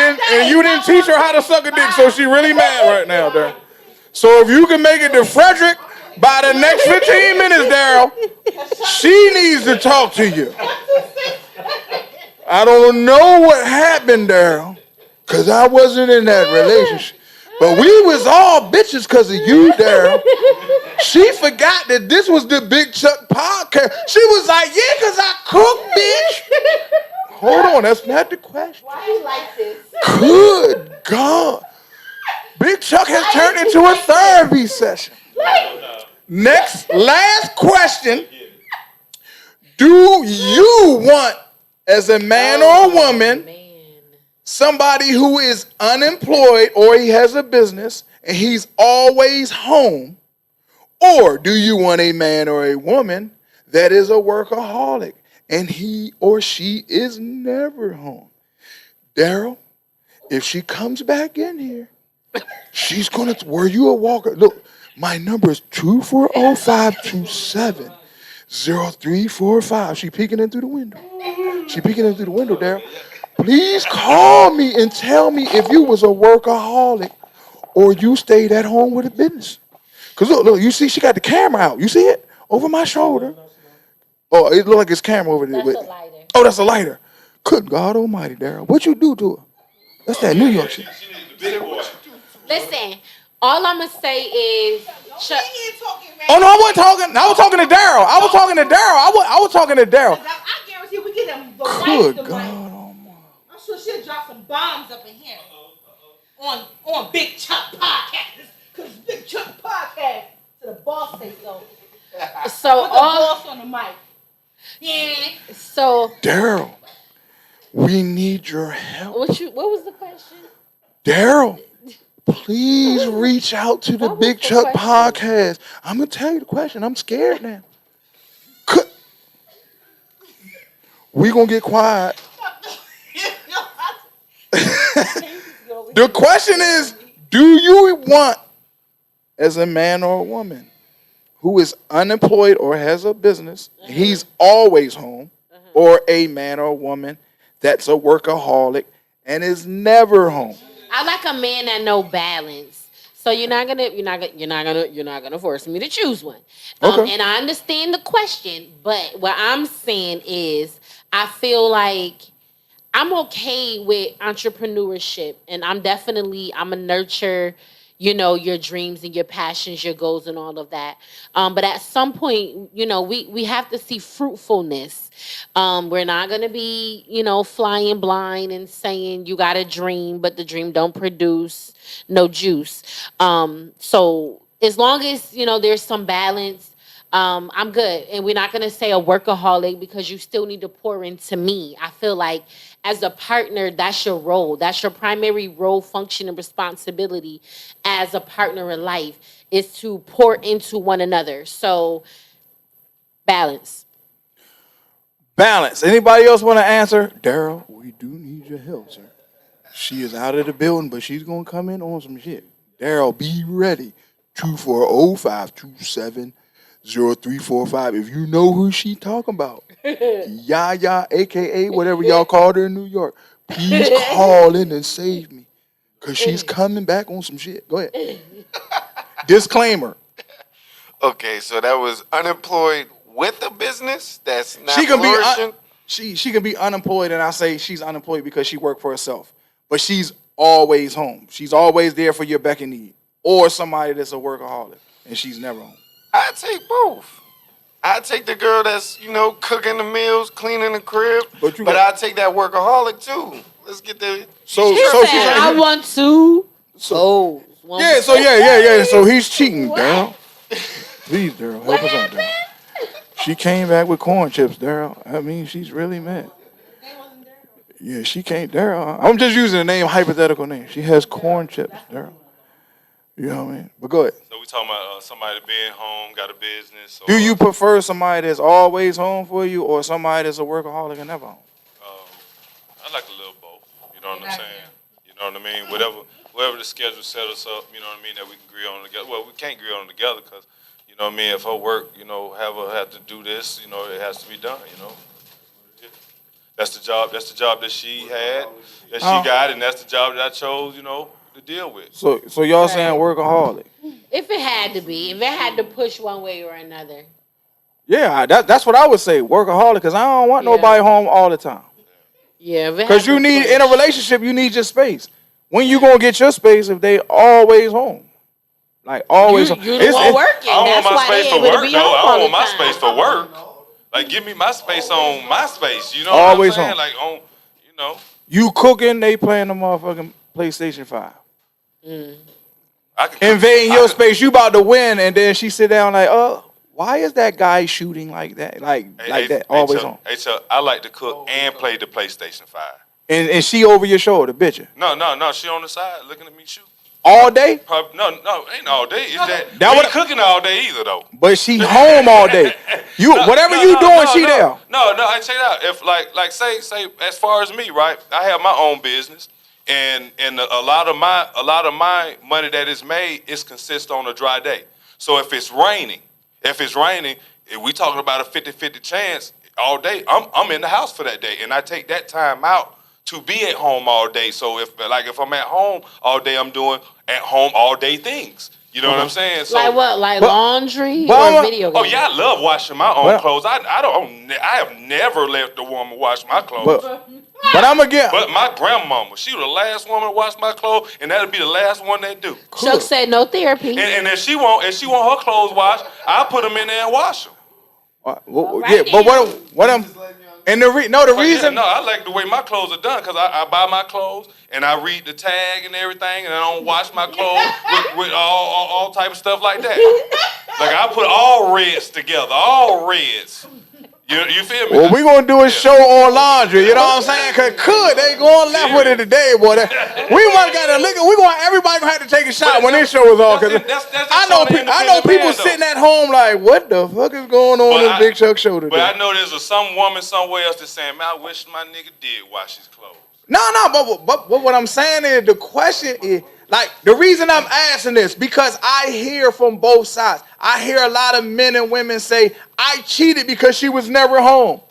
you didn't teach her how to suck a dick, so she really mad right now, Daryl. So if you can make it to Frederick by the next 15 minutes, Daryl, she needs to talk to you. I don't know what happened, Daryl, because I wasn't in that relationship. But we was all bitches because of you, Daryl. She forgot that this was the Big Chuck podcast. She was like, yeah, because I cook, bitch. Hold on, that's not the question. Why you like this? Good God. Big Chuck has turned into a therapy session. Last question. Do you want, as a man or a woman, somebody who is unemployed or he has a business and he's always home? Or do you want a man or a woman that is a workaholic and he or she is never home? Daryl, if she comes back in here, she's going to, were you a walker? Look, my number is 240-527-0345. She peeking in through the window. Daryl. Please call me and tell me if you was a workaholic or you stayed at home with a business. Because look, you see she got the camera out. You see it? Over my shoulder. Oh, it look like it's camera over there. That's a lighter. Oh, that's a lighter. Good God almighty, Daryl. What you do to her? That's that New York shit. Listen, all I'm going to say is... Oh, no, I wasn't talking. I was talking to Daryl. I was talking to Daryl. I guarantee we get them the Good white. God. I'm sure she'll drop some bombs up in here on Big Chuck Podcast. Because Big Chuck Podcast to the boss say so. So Put the boss on the mic. Yeah. So Daryl, we need your help. what was the question? Daryl, please reach out to the What was Big the Chuck question? Podcast. I'm going to tell you the question. I'm scared now. We going to get quiet. The question is, do you want, as a man or a woman who is unemployed or has a business, he's always home, or a man or a woman that's a workaholic and is never home? I like a man that know balance. So you're not gonna force me to choose one. Okay. And I understand the question, but what I'm saying is, I feel like I'm okay with entrepreneurship, and I'm a nurture, your dreams and your passions, your goals, and all of that. But at some point, we have to see fruitfulness. We're not gonna be, flying blind and saying you got a dream, but the dream don't produce no juice. So as long as there's some balance. I'm good. And we're not going to say a workaholic because you still need to pour into me. I feel like as a partner, that's your role. That's your primary role, function, and responsibility as a partner in life is to pour into one another. So balance. Balance. Anybody else want to answer? Daryl, we do need your help, sir. She is out of the building, but she's going to come in on some shit. Daryl, be ready. 240-527-0345. If you know who she talking about, Yaya, a.k.a. whatever y'all called her in New York, please call in and save me. Because she's coming back on some shit. Go ahead. Disclaimer. Okay, so that was unemployed with a business that's not She can flourishing. be she can be unemployed, and I say she's unemployed because she worked for herself. But she's always home. She's always there for your beck and need. Or somebody that's a workaholic, and she's never home. I take both. I take the girl that's, cooking the meals, cleaning the crib, but I take that workaholic too. Let's get the. So she's I want to. So So he's cheating, Daryl. Please, Daryl, help us out, Daryl. She came back with corn chips, Daryl. I mean, she's really mad. Yeah, she can't, Daryl. I'm just using the name, hypothetical name. She has corn chips, Daryl. You know what I mean? But go ahead. So we talking about somebody being home, got a business. Or, Do you prefer somebody that's always home for you or somebody that's a workaholic and never home? I like a little both. You know what I'm saying? You know what I mean? Whatever the schedule set us up, you know what I mean, that we can agree on together. Well, we can't agree on it together because, you know what I mean, if her work, have to do this, it has to be done, That's the job that she had, that she got, and that's the job that I chose, to deal with. So y'all saying workaholic? If it had to be, if it had to push one way or another. Yeah, that's what I would say, workaholic, because I don't want nobody home all the time. Yeah, because you need in a relationship, you need your space. When you gonna get your space if they always home? Like always, you the one working. I don't That's want my why space they for able to work be though. home I all don't the want my time. space for work. Like, give me my space on my space. You know Always what I'm saying? home. Like You cooking, they playing the motherfucking PlayStation 5. I could Invading your space, you about to win, and then she sit down like, why is that guy shooting like that? Like that, always on. Hey, Chuck, I like to cook and play the PlayStation 5. And she over your shoulder, bitch. No, she on the side looking at me shoot. All day? No, ain't all day. It's that That we ain't cooking all day either though. But she home all day. Whatever you doing, she there. No, I check it out. If like say as far as me, right? I have my own business, and a lot of my money that is made is consist on a dry day. So if it's raining, if we talking about a 50-50 chance all day, I'm in the house for that day, and I take that time out to be at home all day. So if I'm at home all day, I'm doing at home all day things. You know what I'm saying? So, like what? Like laundry or video games? Oh yeah, I love washing my own clothes. I have never let the woman wash my clothes. But I'm again. But my grandmama, she was the last woman to wash my clothes, and that'll be the last one that do. Chuck said no therapy. And if she want her clothes washed, I'll put them in there and wash them. Yeah, but what I'm and the reason. I like the way my clothes are done because I buy my clothes and I read the tag and everything, and I don't wash my clothes with all type of stuff like that. Like I put all reds together, all reds. You feel me? Well, we gonna do a show on laundry. You know what I'm saying? Cause they going left with it today, boy. We want got to look. Everybody gonna have to take a shot when this show is on. Cause I know people sitting at home like, what the fuck is going on in Big Chuck show today? But I know there's some woman somewhere else that's saying, man, I wish my nigga did wash his clothes. No, but what I'm saying is the question is. Like, the reason I'm asking this, because I hear from both sides. I hear a lot of men and women say, I cheated because she was never home.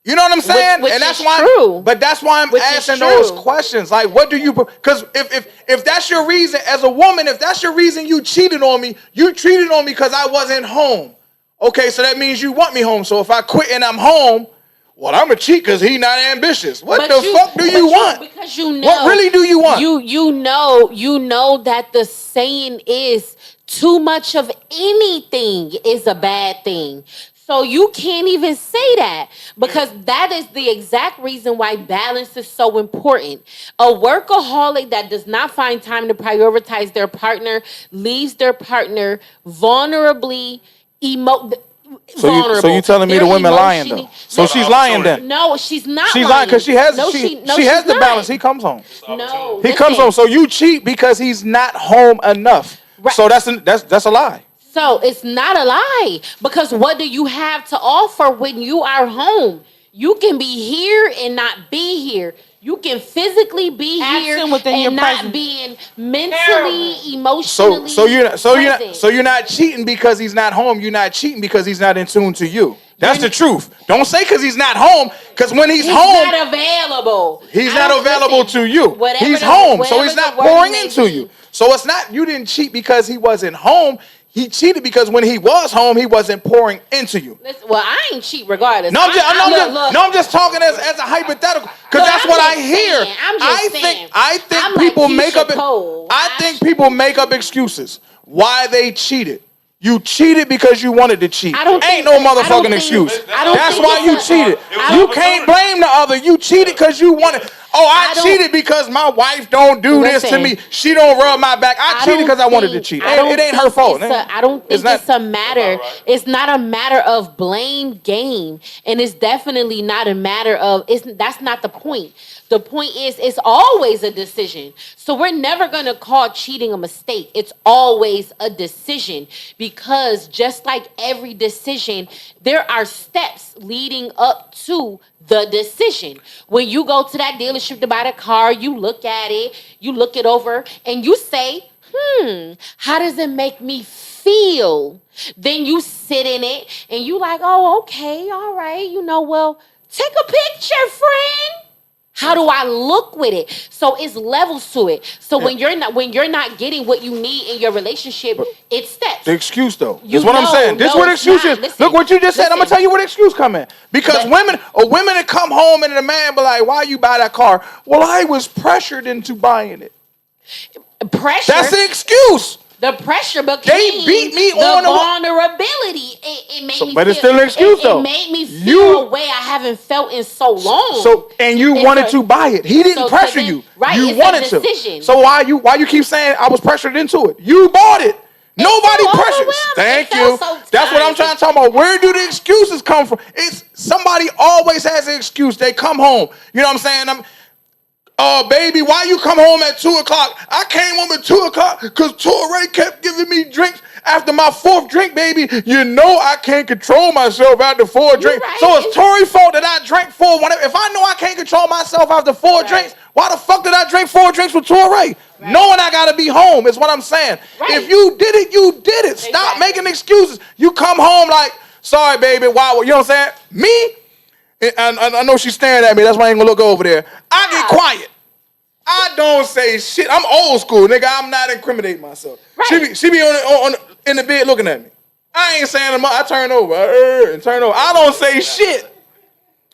You know what I'm saying? Which and that's is why true. But that's why I'm asking those questions. Like, what do you... Because if that's your reason, as a woman, if that's your reason you cheated on me because I wasn't home. Okay, so that means you want me home. So if I quit and I'm home... Well, I'm a cheat because he's not ambitious. What the fuck do you want? Because you know. What really do you want? You know that the saying is too much of anything is a bad thing. So you can't even say that because that is the exact reason why balance is so important. A workaholic that does not find time to prioritize their partner leaves their partner vulnerably vulnerable. So you telling me the women lying though? So she's lying then? No, she's not. She's lying because she has the balance. He comes home. No, he comes home. So you cheat because he's not home enough. Right. So that's a lie. So it's not a lie because what do you have to offer when you are home? You can be here and not be here. You can physically be here and not being mentally, emotionally. So you're not cheating because he's not home. You're not cheating because he's not in tune to you. That's the truth. Don't say because he's not home. Because when he's home, not available. He's not available to you. He's home, so he's not pouring into you. So it's not you didn't cheat because he wasn't home. He cheated because when he was home, he wasn't pouring into you. Listen, well, I ain't cheat regardless. I'm just talking as a hypothetical because that's what I hear. I think people make up. I think people make up excuses why they cheated. You cheated because you wanted to cheat. Ain't no motherfucking excuse. That's why you cheated. You can't blame the other. You cheated because you wanted. Oh, I cheated because my wife don't do this to me. She don't rub my back. I cheated because I wanted to cheat. It ain't her fault. I don't think it's a matter. It's not a matter of blame game, and it's definitely not a matter of. That's not the point. The point is, it's always a decision. So we're never gonna call cheating a mistake. It's always a decision because just like every decision, there are steps leading up to the decision. When you go to that dealership to buy the car, you look at it, you look it over, and you say, how does it make me feel? feel, then you sit in it and you like, oh, okay, all right, well, take a picture, friend. How do I look with it? So it's levels to it. So when you're not getting what you need in your relationship, it's steps. The excuse though. That's what I'm saying. This is what excuse is. Listen, look what you just said. I'm gonna tell you what excuse come in. Because women that come home and the man be like, why you buy that car? Well, I was pressured into buying it. Pressure. That's the excuse. The pressure became They beat me the on the vulnerability. It made me but feel, it's still an excuse though. It made me feel a way I haven't felt in so long. So you wanted to buy it. He didn't pressure you. Right, You it's wanted a decision. to. So why you keep saying I was pressured into it? You bought it. Nobody so pressured. overwhelming. Thank It you. felt so That's what I'm tight. trying to talk about. Where do the excuses come from? It's somebody always has an excuse. They come home. You know what I'm saying? Baby, why you come home at 2 o'clock? I came home at 2 o'clock because Torrey kept giving me drinks after my 4th drink, baby. You know I can't control myself after 4 drinks. Right. So it's Torrey's fault that I drank 4. If I know I can't control myself after 4 drinks, why the fuck did I drink 4 drinks with Torrey? Right. Knowing I gotta be home is what I'm saying. Right. If you did it, you did it. Stop making excuses. You come home like, sorry, baby, why? You know what I'm saying? Me? I know she's staring at me. That's why I ain't gonna look over there. I get quiet. I don't say shit. I'm old school, nigga. I'm not incriminating myself. Right. She be in the bed looking at me. I ain't saying them. I turn over and turn over. I don't say shit.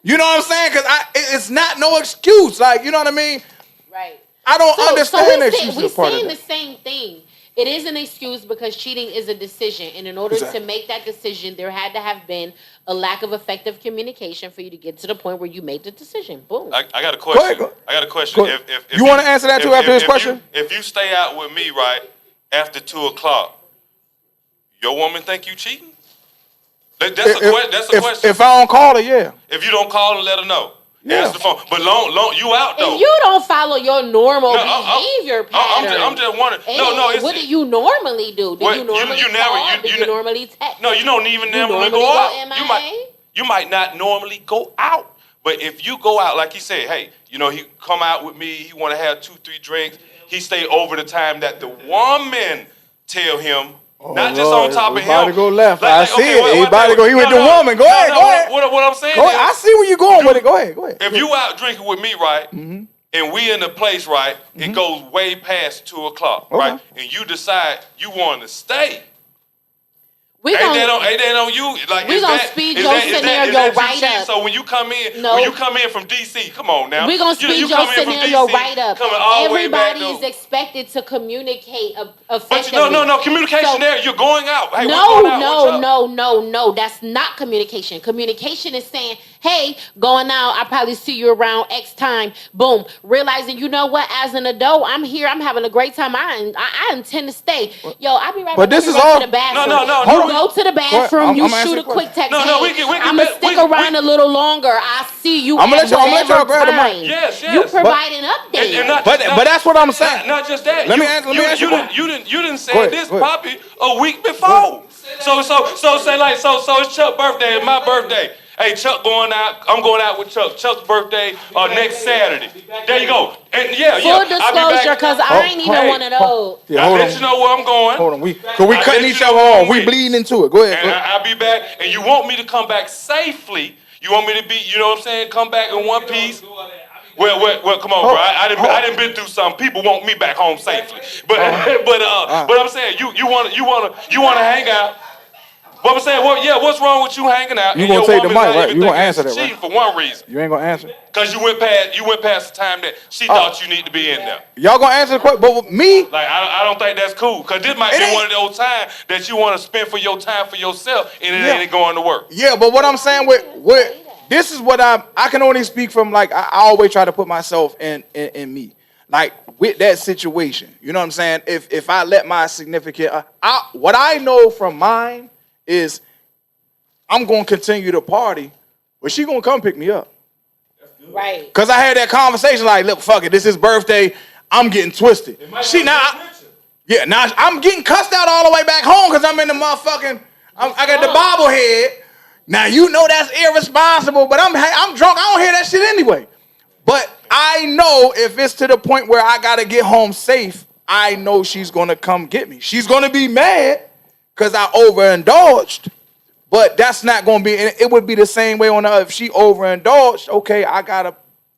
You know what I'm saying? Because it's not no excuse. Like, you know what I mean? Right. I don't understand the excuse. We're saying the same thing. It is an excuse because cheating is a decision. And in order to make that decision, there had to have been a lack of effective communication for you to get to the point where you made the decision. Boom. I got a question. I got a question. If you want to answer that too after this question? If you stay out with me, right, after 2 o'clock, your woman think you cheating? That's a question. If I don't call her, yeah. If you don't call her, let her know. Yeah. Answer the phone. But long, you out though. If you don't follow your normal behavior pattern. I'm just wondering. What do you normally do? Do you normally call? Do you normally text? No, you don't even normally go out. You might not normally go out. But if you go out, like he said, hey, he come out with me, he want to have 2-3 drinks. He stay over the time that the woman tell him. Not just on top of him. Everybody go left. I see it. Everybody go. He with the woman. Go ahead. What I'm saying is, I see where you're going with it. Go ahead. If you out drinking with me, right, and we in the place, right, it goes way past 2 o'clock, right, and you decide you want to stay. Ain't that on you? Like, we gonna speed your scenario right up. So when you come in from DC, come on now. We gonna speed your scenario right up. Everybody's expected to communicate effectively. But no, communication there. You're going out. Hey, no. That's not communication. Communication is saying, hey, going out, I'll probably see you around X time. Boom. Realizing, you know what, as an adult, I'm here, I'm having a great time. I intend to stay. Yo, I'll be right back. But this is all. To the bathroom. No. Go to the bathroom. You shoot a quick text. I'm gonna stick around a little longer. I'll see you. I'm gonna let y'all grab the mic. Yes. You provide an update. But that's what I'm saying. Not just that. Let me ask you didn't say this, Poppy, a week before. So it's Chuck's birthday. It's my birthday. Hey, Chuck going out. I'm going out with Chuck. Chuck's birthday next Saturday. There you go. And full disclosure, because I ain't even one of those. I'll let you know where I'm going. Hold on. We cutting each other off. We bleeding into it. Go ahead. And I'll be back. And you want me to come back safely. You want me to be, you know what I'm saying, come back in one piece. Well, come on, bro. I didn't been through something. People want me back home safely. But I'm saying you want to hang out. What I'm saying, what's wrong with you hanging out? You gonna take the mic, right? You gonna answer that, right? Cheating for one reason. You ain't gonna answer. Cause you went past the time that she thought you need to be in there. Y'all gonna answer the question, but with me, like I don't think that's cool. Cause this might be one of those times that you want to spend for your time for yourself, and it ain't going to work. Yeah, but what I'm saying with this is what I can only speak from. Like I always try to put myself in me. Like with that situation, you know what I'm saying? If I let my significant, what I know from mine is I'm going to continue to party, but she going to come pick me up. Right. Because I had that conversation like, look, fuck it, this is his birthday. I'm getting twisted. Now I'm getting cussed out all the way back home because I'm in the motherfucking, I got the bobblehead. Now, you know that's irresponsible, but I'm drunk. I don't hear that shit anyway. But I know if it's to the point where I got to get home safe, I know she's going to come get me. She's going to be mad. because I overindulged. But that's not going to be, it would be the same way on the, if she overindulged, okay, I got to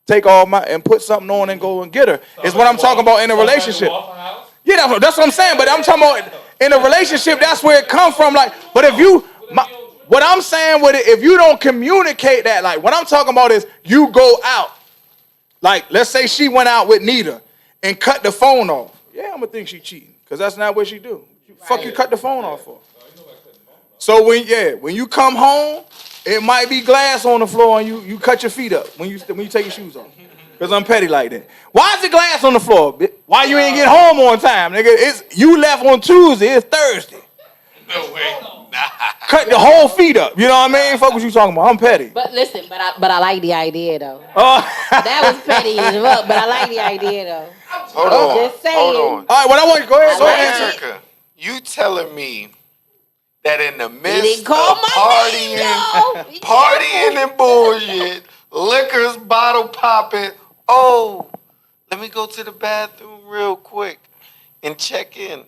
take all my, and put something on and go and get her. It's what I'm talking about in a relationship. Yeah, that's what I'm saying, but I'm talking about in a relationship, that's where it comes from. Like, but if you, what I'm saying with it, if you don't communicate that, like, what I'm talking about is you go out. Like, let's say she went out with Nita and cut the phone off. Yeah, I'm going to think she cheating, because that's not what she do. Fuck you cut the phone off for. So when you come home, it might be glass on the floor and you cut your feet up when you take your shoes off. Because I'm petty like that. Why is the glass on the floor? Why you ain't get home on time, nigga? You left on Tuesday, it's Thursday. No way. Nah. Cut the whole feet up. You know what I mean? Fuck what you talking about. I'm petty. But listen, but I like the idea though. Oh. That was petty as fuck, but I like the idea though. Hold on. Just saying. Hold on. All right, what I want, go ahead. So, Answer. Erica, you telling me that in the He midst didn't of call my name, y'all. Be partying careful. and bullshit, liquor's bottle popping, oh, let me go to the bathroom real quick and check in.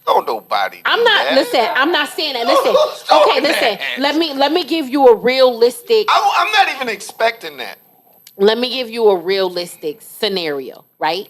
Don't nobody do that. Listen, I'm not saying that. Listen. Don't Okay, do listen. that. Let me give you a realistic I'm not even expecting that. let me give you a realistic scenario, right?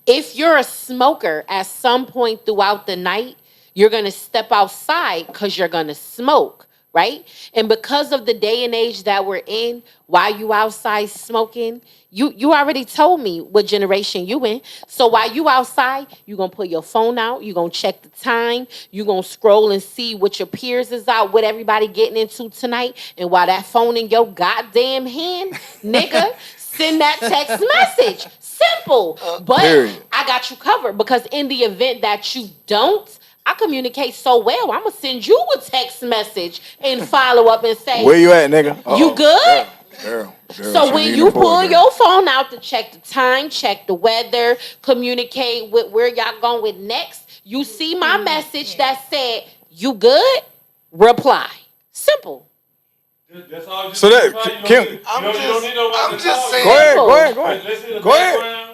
If you're a smoker at some point throughout the night, you're going to step outside because you're going to smoke, right? And because of the day and age that we're in, while you outside smoking, you already told me what generation you in. So while you outside, you're going to pull your phone out, you're going to check the time, you're going to scroll and see what your peers is out, what everybody getting into tonight. And while that phone in your goddamn hand, nigga, send that text message. Simple. But Period. I got you covered because in the event that you don't, I communicate so well. I'm going to send you a text message and follow up and say, Where you at, nigga? you good? Girl, So when you pull your phone out to check the time, check the weather, communicate with where y'all going with next, you see my message that said, you good? Reply. Simple. That's all you So need that- to find. Kim- You don't need nobody I'm to just talk saying. to. Go ahead. Listen in the Go ahead. background.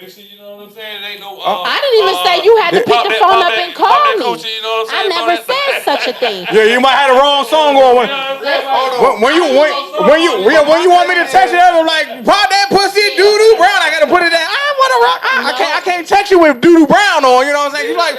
Make sure you know what I'm saying. It ain't no. I didn't even say you had to pick the phone up and call me. Coochie, you know what I'm I saying? never said such a thing. Yeah, you might have the wrong song going. When you want me to text you, I'm like, pop that pussy, doo-doo brown. I gotta put it down. I want to rock. I can't text you with doo-doo brown on. You know what I'm saying? You're like,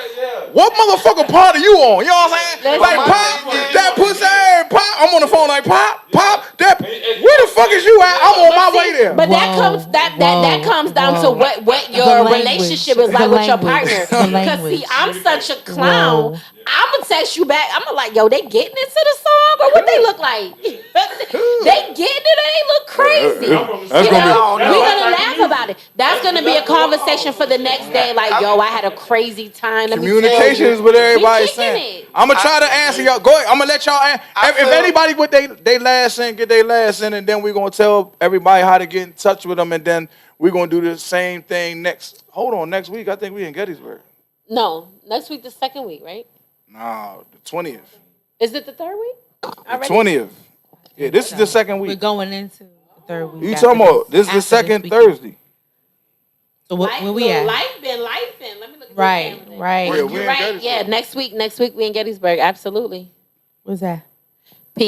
what motherfucker part are you on? You know what I'm saying? Like, pop that pussy, pop. I'm on the phone like, pop that. Where the fuck is you at? I'm on my way there. But that comes down to what your relationship is like with your partner. Because see, I'm such a clown. I'm gonna text you back. I'm gonna like, yo, they getting into the song or what they look like? They getting it or they look crazy. That's gonna We're gonna laugh about it. That's gonna be a conversation for the next day. Like, yo, I had a crazy time. Let me tell you. Communication is what everybody's We kicking saying. it. I'm gonna try to answer y'all. Go ahead. I'm gonna let y'all answer. If anybody with they last in, get their last in, and then we're gonna tell everybody how to get in touch with them, and then we're gonna do the same thing next. Hold on, next week I think we in Gettysburg. No, next week the second week, right? No, the 20th. Is it the third week? The 20th. Yeah, this is the second We're week. going into the third week. You after talking about this is the after second weekend. Thursday. So where we at? Life been. Let me look at Right, this calendar. right. Yeah, we You're in right. Gettysburg. Yeah, next week we in Gettysburg. Absolutely. What's that? PA.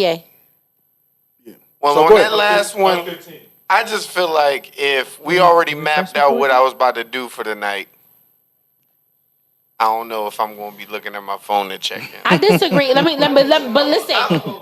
Well, So on go that ahead. last one, 15. I just feel like if we already mapped out what I was about to do for the night, I don't know if I'm gonna be looking at my phone to check in. I disagree. But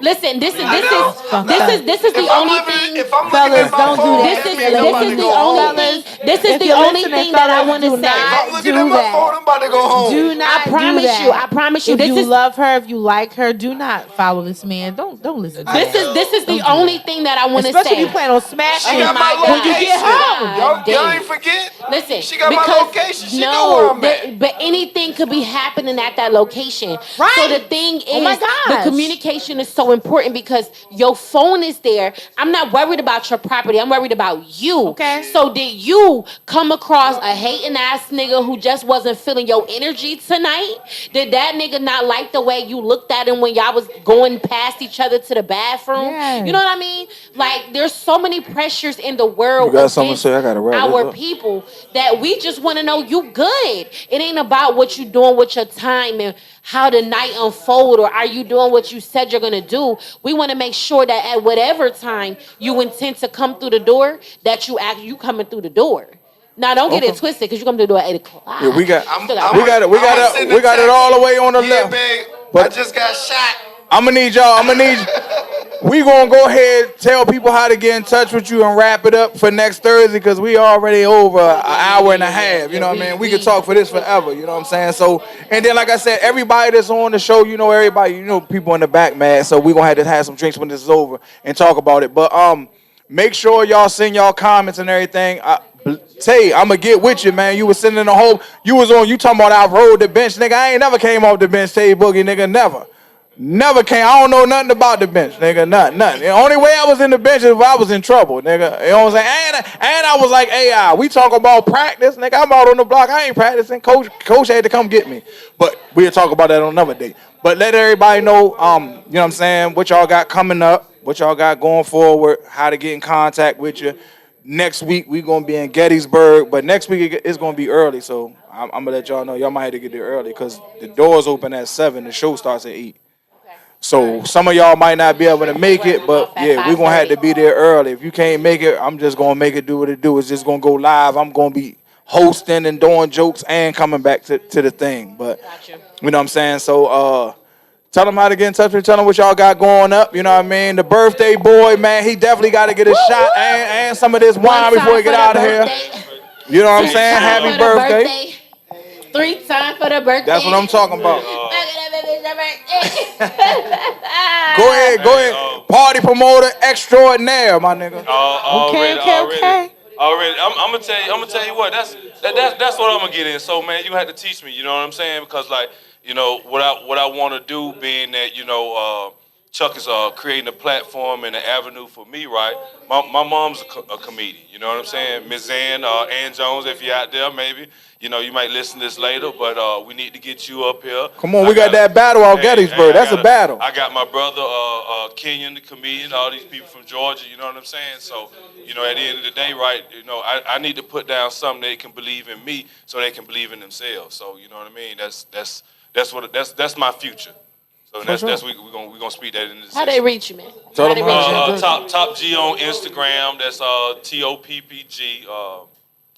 listen. This is the If I'm only looking, thing. if I'm looking Fellas, at my don't do phone, that. that This is means I'm about to the go only home. thing. This is If the you're only listening, thing that I fellas, want to do say. not If I'm looking do at my that. phone, I'm about to go home. Do not. I promise do that. you. I promise you. If This you is love her, if you like her, do not follow this man. Don't listen. To him. this is the only thing that I want to Especially say. if you plan on smashing She got my my God. when you get location. home. Y'all ain't forget. Listen, She got my because- location. She know where I'm at. But anything could be happening at that location. Right. So the thing is, Oh my the gosh. communication is so important because your phone is there. I'm not worried about your property. I'm worried about you. Okay. So did you come across a hating ass nigga who just wasn't feeling your energy tonight? Did that nigga not like the way you looked at him when y'all was going past each other to the bathroom? Yes. You know what I mean? Like, there's so many pressures in the world. You got something to against say? I gotta wrap this our up. people that we just want to know you good. It ain't about what you doing with your time and how the night unfold, or are you doing what you said you're gonna do? We want to make sure that at whatever time you intend to come through the door, that you coming through the door. Now don't get it twisted because you come through the door at 8 o'clock. Yeah, we got Work. we got it all the way on the Yeah, left. babe. But I just got shot. I'm gonna need y'all. We gonna go ahead tell people how to get in touch with you and wrap it up for next Thursday because we already over an hour and a half. You know what I mean? We could talk for this forever. You know what I'm saying? So, and then like I said, everybody that's on the show, everybody, people in the back, man. So we gonna have to have some drinks when this is over and talk about it. But make sure y'all send y'all comments and everything. Tay, I'm gonna get with you, man. You was sitting in the hole. You talking about I rode the bench, nigga. I ain't never came off the bench, Tay Boogie, nigga, never. Never came. I don't know nothing about the bench, nigga. Nothing. The only way I was in the bench is if I was in trouble, nigga. You know what I'm saying? And I was like AI. We talk about practice, nigga. I'm out on the block. I ain't practicing. Coach had to come get me. But we'll talk about that on another day. But let everybody know, you know what I'm saying, what y'all got coming up, what y'all got going forward, how to get in contact with you. Next week we gonna be in Gettysburg, but next week it's gonna be early, so I'm gonna let y'all know y'all might have to get there early because the doors open at 7. The show starts at 8. So some of y'all might not be able to make it, but yeah, we're gonna have to be there early. If you can't make it, I'm just gonna make it do what it do. It's just gonna go live. I'm gonna be hosting and doing jokes and coming back to the thing. But you know what I'm saying? So tell them how to get in touch with you. Tell them what y'all got going up. You know what I mean? The birthday boy, man, he definitely got to get a shot and some of this wine before he get out of here. You know what I'm saying? Happy birthday. 3 times for the birthday. That's what I'm talking about. Go ahead. Party promoter extraordinaire, my nigga. Already. I'm gonna tell you what. That's what I'm gonna get in. So man, you had to teach me. You know what I'm saying? Because like what I want to do, being that Chuck is creating a platform and an avenue for me, right? My mom's a comedian. You know what I'm saying? Miss Ann Jones, if you're out there, maybe. You might listen to this later, but we need to get you up here. Come on, we got that battle out Gettysburg. That's a battle. I got my brother, Kenyon, the comedian, all these people from Georgia, you know what I'm saying? So, at the end of the day, right, I need to put down something they can believe in me so they can believe in themselves. So, you know what I mean? That's my future. So we're gonna speak that in this. How they reach you, man? Tell them Top G on Instagram. That's TOPPG.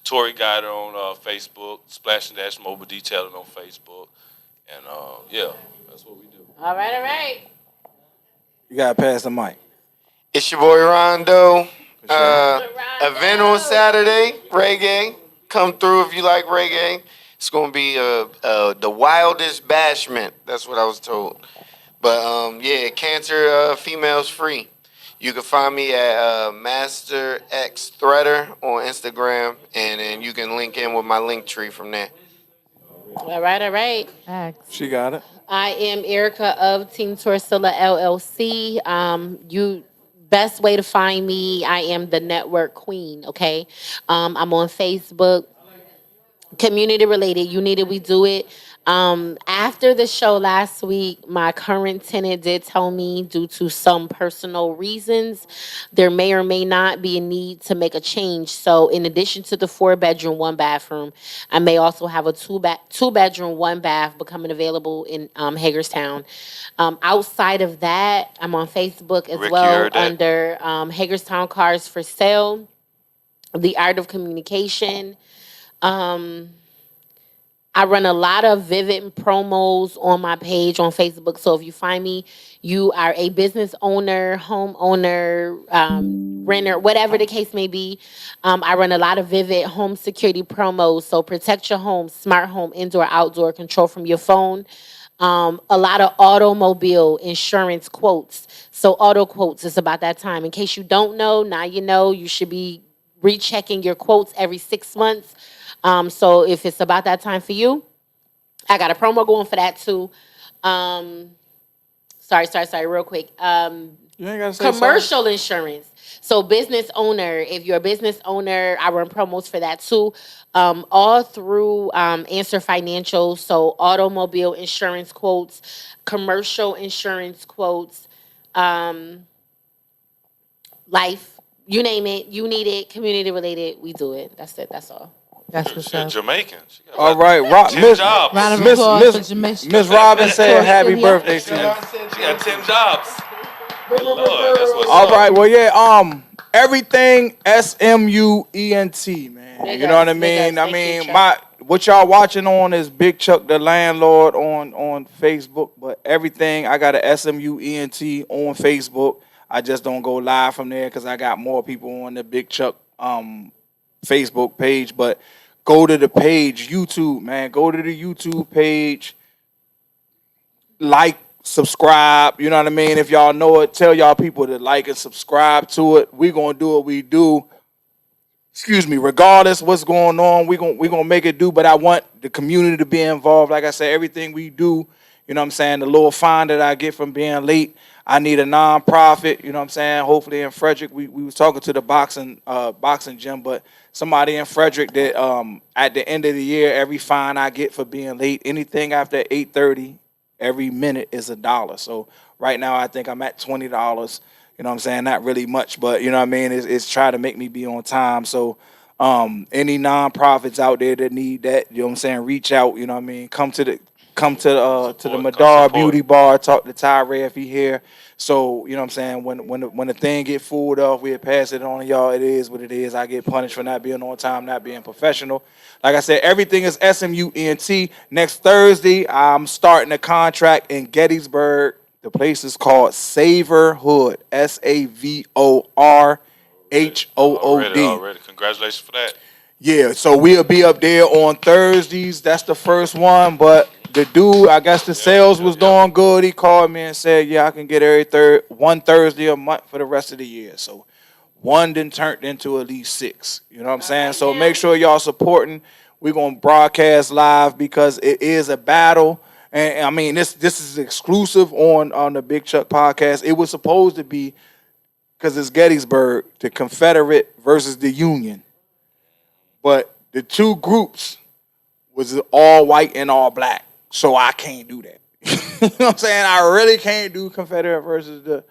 Tory Guider on Facebook. Splash and Dash Mobile Detailing on Facebook. And that's what we do. All right. You gotta pass the mic. It's your boy Rondo. Event on Saturday, reggae. Come through if you like reggae. It's gonna be the wildest bashment. That's what I was told. But cancer females free. You can find me at Master X Threader on Instagram, and then you can link in with my link tree from there. All right. She got it. I am Erica of Team Torsilla LLC. Best way to find me, I am the network queen, okay? I'm on Facebook. Community related, you need it, we do it. After the show last week, my current tenant did tell me due to some personal reasons, there may or may not be a need to make a change. So in addition to the 4-bedroom, 1-bathroom, I may also have a 2-bedroom, 1-bath becoming available in Hagerstown. Outside of that, I'm on Facebook as well under Hagerstown Cars for Sale, The Art of Communication. I run a lot of Vivid promos on my page on Facebook. So if you find me, you are a business owner, homeowner, renter, whatever the case may be. I run a lot of Vivid home security promos. So protect your home, smart home, indoor, outdoor, control from your phone. A lot of automobile insurance quotes. So auto quotes is about that time. In case you don't know, now you know. You should be rechecking your quotes every 6 months. So if it's about that time for you, I got a promo going for that too. Sorry, real quick. You ain't gotta say commercial insurance. So business owner, if you're a business owner, I run promos for that too. All through Answer Financial. So automobile insurance quotes, commercial insurance quotes, life, you name it, you need it, community related, we do it. That's it. That's all. That's what's She a up. Jamaican. She got All about right, 10 Miss jobs. Round of Miss applause Miss for Jamaica. Miss Robin said happy Cynthia. birthday to you. She got 10 jobs. Good Lord, that's what's All up. right, well, yeah, everything SMUENT, man. Big You know what I ups, big mean? ups. I Thank you, mean, Chuck. what y'all watching on is Big Chuck the Landlord on Facebook, but everything I got a SMUENT on Facebook. I just don't go live from there because I got more people on the Big Chuck Facebook page. But go to the page, YouTube, man. Go to the YouTube page, like, subscribe. You know what I mean? If y'all know it, tell y'all people to like and subscribe to it. We gonna do what we do. Excuse me. Regardless what's going on, we gonna make it do. But I want the community to be involved. Like I said, everything we do. You know what I'm saying? The little fine that I get from being late, I need a nonprofit. You know what I'm saying? Hopefully in Frederick, we was talking to the boxing gym, but somebody in Frederick that at the end of the year, every fine I get for being late, anything after 8:30. Every minute is $1. So right now I think I'm at $20. You know what I'm saying? Not really much, but you know what I mean? It's trying to make me be on time. So any nonprofits out there that need that, you know what I'm saying, reach out, you know what I mean? Come to the Madar support. Beauty Bar, talk to Tyree if he here. So, you know what I'm saying, when the thing get fooled off, we'll pass it on to y'all. It is what it is. I get punished for not being on time, not being professional. Like I said, everything is SMUNT. Next Thursday, I'm starting a contract in Gettysburg. The place is called Savorhood. SAVORHOOD. Already. Congratulations for that. Yeah, so we'll be up there on Thursdays. That's the first one. But the dude, I guess the sales was doing good. He called me and said, yeah, I can get one Thursday a month for the rest of the year. So one then turned into at least 6. You know what I'm saying? So make sure y'all supporting. We're going to broadcast live because it is a battle. And I mean, this is exclusive on the Big Chuck podcast. It was supposed to be, because it's Gettysburg, the Confederate versus the Union. But the two groups was all white and all black. So I can't do that. You know what I'm saying? I really can't do Confederate versus the,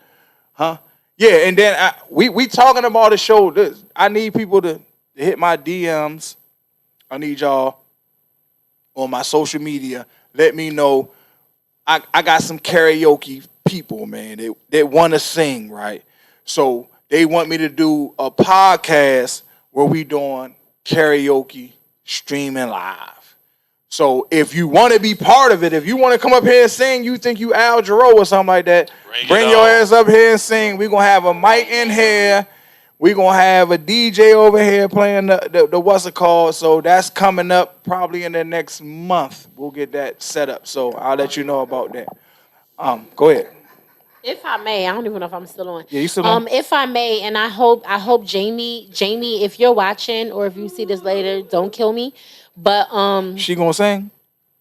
Yeah, and then we talking about a show. I need people to hit my DMs. I need y'all on my social media. Let me know. I got some karaoke people, man. They want to sing, right? So they want me to do a podcast where we doing karaoke streaming live. So if you want to be part of it, if you want to come up here and sing, you think you Al Jarreau or something like that, bring your ass up here and sing. We're going to have a mic in here. We're going to have a DJ over here playing the what's it called. So that's coming up probably in the next month. We'll get that set up. So I'll let you know about that. Go ahead. If I may, I don't even know if I'm still on. Yeah, you still on? If I may, and I hope Jamie, if you're watching or if you see this later, don't kill me. But She gonna sing?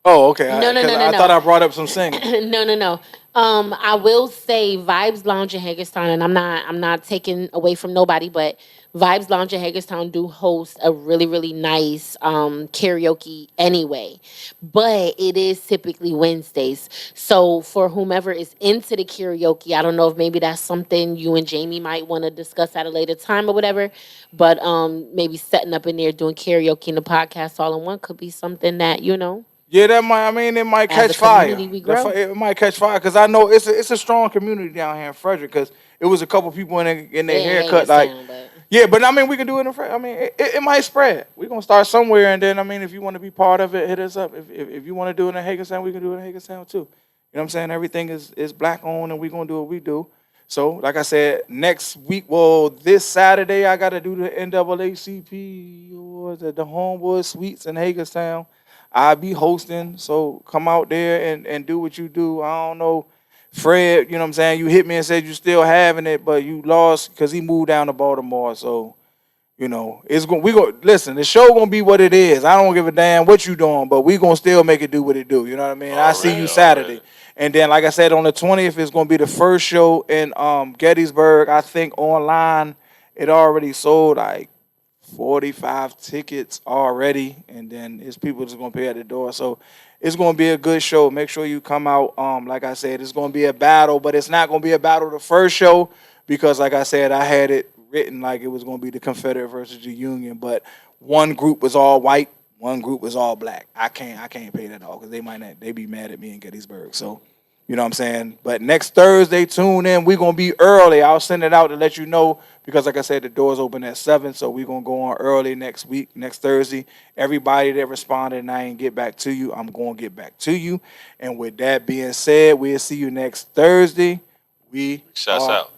Oh, okay. No. I thought I brought up some singing. No. I will say Vibes Lounge in Hagerstown, and I'm not taking away from nobody, but Vibes Lounge in Hagerstown do host a really, really nice karaoke anyway. But it is typically Wednesdays. So for whomever is into the karaoke, I don't know if maybe that's something you and Jamie might want to discuss at a later time or whatever. But maybe setting up in there doing karaoke in the podcast all in one could be something that, you know. Yeah, that might. I mean, it might As catch a fire. community, we grow. It might catch fire because I know it's a strong community down here in Frederick. Because it was a couple people in their haircut. Yeah, but I mean, we can do it in Frederick. I mean, it might spread. We're gonna start somewhere, and then I mean, if you want to be part of it, hit us up. If you want to do it in Hagerstown, we can do it in Hagerstown too. You know what I'm saying? Everything is black owned, and we're gonna do what we do. So, like I said, next week, this Saturday, I got to do the NAACP or the Homewood Suites in Hagerstown. I'll be hosting, so come out there and do what you do. I don't know, Fred, you know what I'm saying? You hit me and said you still having it, but you lost because he moved down to Baltimore. So, you know, listen, the show going to be what it is. I don't give a damn what you doing, but we going to still make it do what it do. You know what I mean? I see you Saturday. And then, like I said, on the 20th, it's going to be the first show in Gettysburg. I think online it already sold like 45 tickets already, and then it's people just gonna pay at the door. So it's gonna be a good show. Make sure you come out. Like I said, it's gonna be a battle, but it's not gonna be a battle the first show because, like I said, I had it written like it was going to be the Confederate versus the Union, but one group was all white, one group was all black. I can't pay that all because they be mad at me in Gettysburg. So, you know what I'm saying? But next Thursday, tune in. We're going to be early. I'll send it out to let you know because, like I said, the doors open at 7, so we're going to go on early next week, next Thursday. Everybody that responded and I ain't get back to you, I'm going to get back to you. And with that being said, we'll see you next Thursday. We Shouts are out.